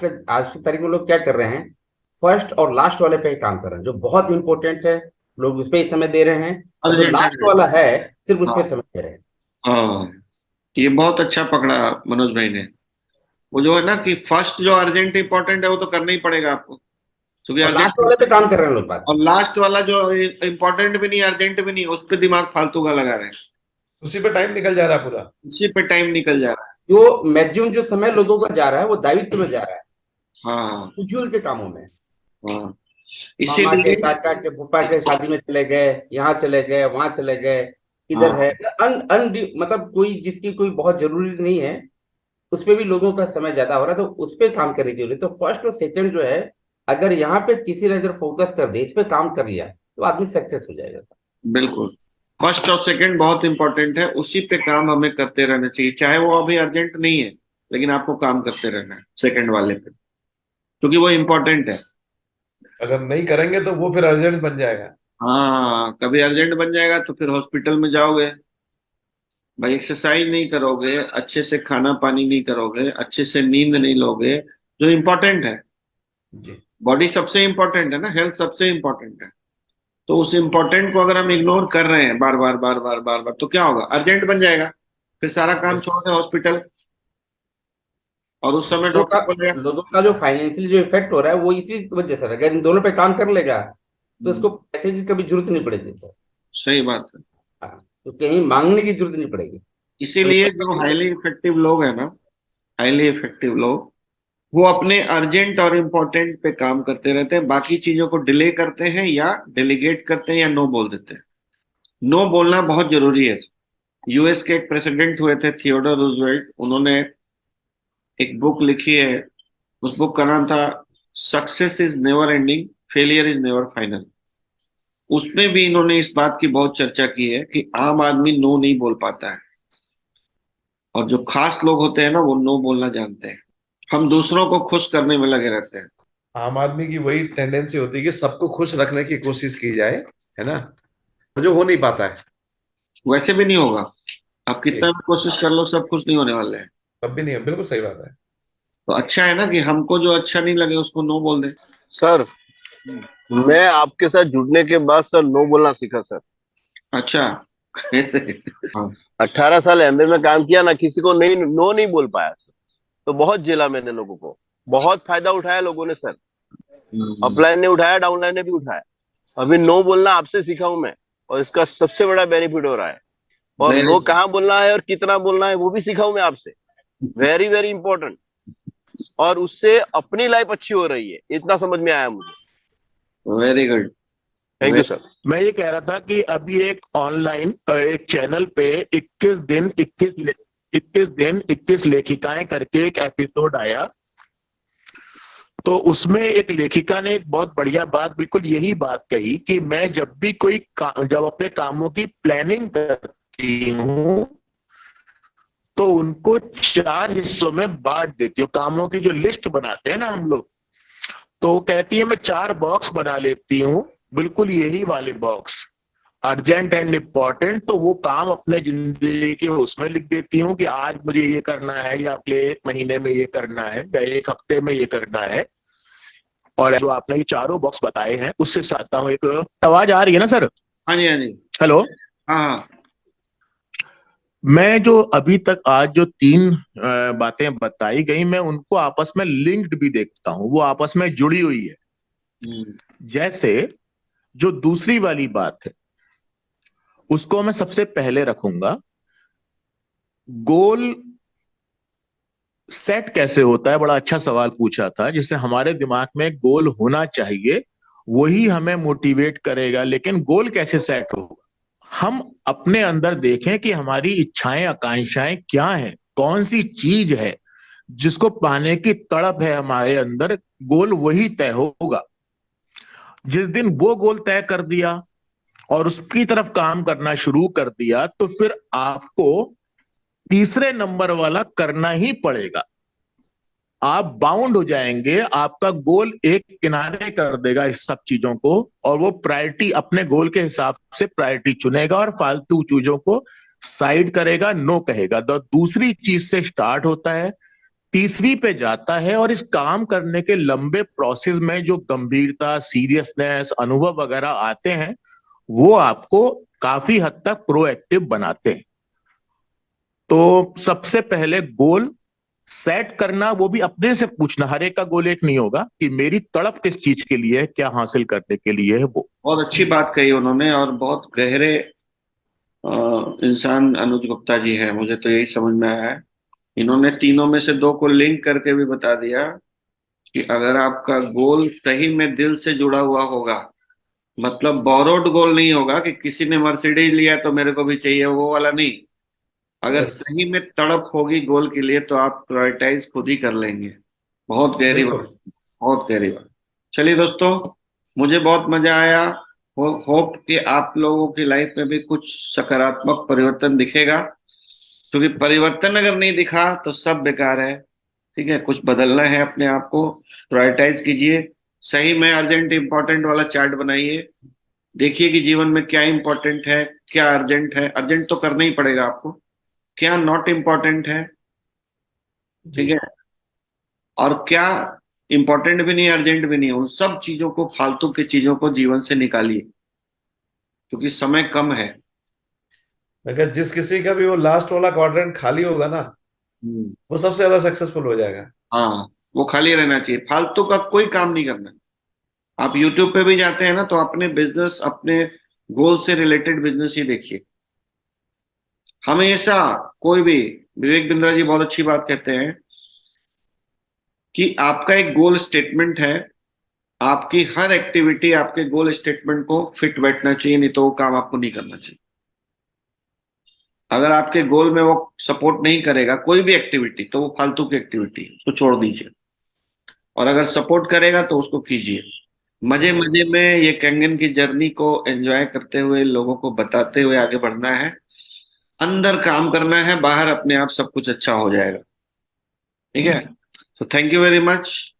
Speaker 11: की तारीख में लोग क्या कर रहे हैं, फर्स्ट और लास्ट वाले पे ही काम कर रहे हैं। जो बहुत इंपॉर्टेंट है लोग उस पे ही समय दे रहे हैं, और जो लास्ट वाला है सिर्फ उस पे समय दे रहे हैं।
Speaker 1: हाँ, ये बहुत अच्छा पकड़ा मनोज भाई ने। वो जो है ना कि फर्स्ट जो अर्जेंट इंपॉर्टेंट है वो तो करना ही पड़ेगा आपको, क्योंकि
Speaker 11: और लास्ट
Speaker 1: अर्जेंट,
Speaker 11: वाले पे काम कर रहे हैं लोग बात।
Speaker 1: और लास्ट वाला जो इंपॉर्टेंट भी नहीं अर्जेंट भी नहीं, उस पर दिमाग फालतू का लगा रहे हैं,
Speaker 2: उसी पे टाइम निकल जा रहा है पूरा।
Speaker 1: उसी पे टाइम निकल जा रहा है।
Speaker 11: जो मैक्सिमम जो समय लोगों का जा रहा है वो दायित्व में जा रहा है,
Speaker 1: हाँ
Speaker 11: उज्जवल के कामों में।
Speaker 1: हाँ,
Speaker 11: मामा के,
Speaker 1: इसीलिए
Speaker 11: काका के, फूफा के शादी में चले गए, यहाँ चले गए, वहां चले गए, इधर
Speaker 1: हाँ
Speaker 11: है मतलब कोई जिसकी कोई बहुत जरूरी नहीं है उस पे भी लोगों का समय ज्यादा हो रहा है, तो उस पे काम करने की जरूरत है। तो फर्स्ट और सेकंड जो है, अगर यहाँ पे किसी ने अगर फोकस कर दे, इस पे काम कर लिया, तो आदमी सक्सेस हो जाएगा।
Speaker 1: बिल्कुल, फर्स्ट और सेकंड बहुत इंपॉर्टेंट है, उसी पे काम हमें करते रहना चाहिए, चाहे वो अभी अर्जेंट नहीं है, लेकिन आपको काम करते रहना है सेकंड वाले पे, क्योंकि वो इम्पोर्टेंट है।
Speaker 2: अगर नहीं करेंगे तो वो फिर अर्जेंट बन जाएगा।
Speaker 1: हाँ, कभी अर्जेंट बन जाएगा तो फिर हॉस्पिटल में जाओगे भाई, एक्सरसाइज नहीं करोगे, अच्छे से खाना पानी नहीं करोगे, अच्छे से नींद नहीं लोगे, जो इम्पोर्टेंट है।
Speaker 2: जी।
Speaker 1: बॉडी सबसे इम्पोर्टेंट है ना, हेल्थ सबसे इम्पोर्टेंट है। तो उस इम्पोर्टेंट को अगर हम इग्नोर कर रहे हैं बार बार बार बार बार बार, तो क्या होगा, अर्जेंट बन जाएगा, फिर सारा काम छोड़ के हॉस्पिटल, और उस समय डॉक्टर बोलेगा।
Speaker 11: लोगों का जो फाइनेंशियली जो इफेक्ट हो रहा है वो इसी वजह से है। अगर इन दोनों पे काम कर लेगा तो उसको पैसे की कभी जरूरत नहीं पड़ेगी।
Speaker 1: सही बात है।
Speaker 11: हाँ, तो कहीं मांगने की जरूरत नहीं पड़ेगी।
Speaker 1: इसीलिए जो हाईली इफेक्टिव लोग हैं ना, हाईली इफेक्टिव लोग, वो अपने अर्जेंट और इम्पोर्टेंट पे काम करते रहते हैं, बाकी चीजों को डिले करते हैं या डेलीगेट करते हैं या नो बोल देते हैं। नो बोलना बहुत जरूरी है। यूएस के एक प्रेसिडेंट हुए थे थियोडोर रूजवेल्ट, उन्होंने एक बुक लिखी है, उस बुक का नाम था success is never ending, failure is never final. उसमें भी इन्होंने इस बात की बहुत चर्चा की है कि आम आदमी नो नहीं बोल पाता है, और जो खास लोग होते हैं ना वो नो बोलना जानते हैं। हम दूसरों को खुश करने में लगे रहते हैं।
Speaker 2: आम आदमी की वही टेंडेंसी होती है कि सबको खुश रखने की कोशिश की जाए, है ना, जो हो नहीं पाता है।
Speaker 1: वैसे भी नहीं होगा, आप कितना भी कोशिश कर लो, सब कुछ नहीं होने वाले हैं।
Speaker 2: तब भी नहीं है, बिल्कुल सही बात है।
Speaker 1: तो अच्छा है ना कि हमको जो अच्छा नहीं लगे उसको नो बोल दे।
Speaker 3: सर मैं आपके साथ जुड़ने के बाद सर नो बोलना सीखा सर।
Speaker 1: अच्छा, कैसे? हाँ
Speaker 3: 18 साल एमबीए में काम किया ना, किसी को नहीं नो नहीं बोल पाया सर। तो बहुत झेला मैंने लोगों को, बहुत फायदा उठाया लोगों ने सर। अपलाइन ने उठाया, डाउनलाइन ने भी उठाया। अभी नो बोलना आपसे सीखा हूं मैं, और इसका सबसे बड़ा बेनिफिट हो रहा है। और नो कहाँ बोलना है और कितना बोलना है वो भी सीखा हूं मैं आपसे। वेरी वेरी इंपॉर्टेंट, और उससे अपनी लाइफ अच्छी हो रही है, इतना समझ में आया मुझे।
Speaker 1: Very good,
Speaker 3: thank you sir.
Speaker 6: मैं ये कह रहा था कि अभी एक ऑनलाइन एक चैनल पे 21 दिन 21 लेखिकाएं करके एक एपिसोड आया। तो उसमें एक लेखिका ने एक बहुत बढ़िया बात, बिल्कुल यही बात कही कि मैं जब भी जब अपने कामों की प्लानिंग करती हूँ तो उनको 4 हिस्सों में बांट देती हूँ। कामों की जो लिस्ट बनाते हैं ना हम लोग, तो वो कहती है मैं 4 बॉक्स बना लेती हूँ, बिल्कुल यही वाले बॉक्स, अर्जेंट एंड इम्पोर्टेंट। तो वो काम अपने जिंदगी के उसमें लिख देती हूँ कि आज मुझे ये करना है, या अगले 1 महीने में ये करना है, या 1 हफ्ते में ये करना है। और जो आपने ये 4 बॉक्स बताए हैं उससे चाहता हूँ, एक आवाज आ रही है ना सर?
Speaker 1: हाँ जी हाँ जी,
Speaker 6: हेलो।
Speaker 1: हाँ हाँ।
Speaker 6: मैं जो अभी तक आज जो 3 बातें बताई गई, मैं उनको आपस में लिंक्ड भी देखता हूँ, वो आपस में जुड़ी हुई है। जैसे जो दूसरी वाली बात है उसको मैं सबसे पहले रखूंगा, गोल सेट कैसे होता है। बड़ा अच्छा सवाल पूछा था, जिससे हमारे दिमाग में गोल होना चाहिए, वही हमें मोटिवेट करेगा। लेकिन गोल कैसे सेट होगा, हम अपने अंदर देखें कि हमारी इच्छाएं आकांक्षाएं क्या हैं, कौन सी चीज है जिसको पाने की तड़प है हमारे अंदर, गोल वही तय होगा। जिस दिन वो गोल तय कर दिया और उसकी तरफ काम करना शुरू कर दिया, तो फिर आपको तीसरे नंबर वाला करना ही पड़ेगा। आप बाउंड हो जाएंगे, आपका गोल एक किनारे कर देगा इस सब चीजों को, और वो प्रायोरिटी अपने गोल के हिसाब से प्रायोरिटी चुनेगा और फालतू चीजों को साइड करेगा, नो कहेगा। तो दूसरी चीज से स्टार्ट होता है, तीसरी पे जाता है, और इस काम करने के लंबे प्रोसेस में जो गंभीरता, सीरियसनेस, अनुभव वगैरह आते हैं, वो आपको काफी हद तक प्रोएक्टिव बनाते हैं। तो सबसे पहले गोल सेट करना, वो भी अपने से पूछना, हर एक का गोल एक नहीं होगा कि मेरी तड़प किस चीज के लिए है, क्या हासिल करने के लिए है वो।
Speaker 1: बहुत अच्छी बात कही उन्होंने, और बहुत गहरे इंसान अनुज गुप्ता जी हैं, मुझे तो यही समझ में आया है। इन्होंने तीनों में से दो को लिंक करके भी बता दिया कि अगर आपका गोल सही में दिल से जुड़ा हुआ होगा, मतलब बोरोड गोल नहीं होगा कि किसी ने मर्सिडीज लिया तो मेरे को भी चाहिए, वो वाला नहीं। अगर
Speaker 2: Yes.
Speaker 1: सही में तड़प होगी गोल के लिए तो आप प्रायोरिटाइज खुद ही कर लेंगे। बहुत गहरी बात,
Speaker 2: बिल्कुल।
Speaker 1: बहुत गहरी बात। चलिए दोस्तों, मुझे बहुत मजा आया। होप कि आप लोगों की लाइफ में भी कुछ सकारात्मक परिवर्तन दिखेगा, क्योंकि परिवर्तन अगर नहीं दिखा तो सब बेकार है। ठीक है, कुछ बदलना है अपने आप को, प्रायोरिटाइज कीजिए। सही में अर्जेंट इंपॉर्टेंट वाला चार्ट बनाइए, देखिए कि जीवन में क्या इंपॉर्टेंट है, क्या अर्जेंट है, अर्जेंट तो करना ही पड़ेगा आपको, क्या नॉट इम्पॉर्टेंट है, ठीक है, और क्या इंपॉर्टेंट भी नहीं अर्जेंट भी नहीं है। उन सब चीजों को, फालतू की चीजों को जीवन से निकालिए, क्योंकि समय कम है।
Speaker 2: अगर जिस किसी का भी वो लास्ट वाला क्वाड्रेंट खाली होगा ना, वो सबसे ज्यादा सक्सेसफुल हो जाएगा।
Speaker 1: हाँ, वो खाली रहना चाहिए, फालतू का कोई काम नहीं करना। आप यूट्यूब पे भी जाते हैं ना, तो अपने बिजनेस, अपने गोल से रिलेटेड बिजनेस ही देखिए हमेशा। कोई भी, विवेक बिंद्रा जी बहुत अच्छी बात कहते हैं कि आपका एक गोल स्टेटमेंट है, आपकी हर एक्टिविटी आपके गोल स्टेटमेंट को फिट बैठना चाहिए, नहीं तो वो काम आपको नहीं करना चाहिए। अगर आपके गोल में वो सपोर्ट नहीं करेगा कोई भी एक्टिविटी, तो वो फालतू की एक्टिविटी, उसको छोड़ दीजिए। और अगर सपोर्ट करेगा तो उसको कीजिए। मजे मजे में ये कैंगन की जर्नी को एंजॉय करते हुए, लोगों को बताते हुए आगे बढ़ना है। अंदर काम करना है, बाहर अपने आप सब कुछ अच्छा हो जाएगा। ठीक है, तो थैंक यू वेरी मच।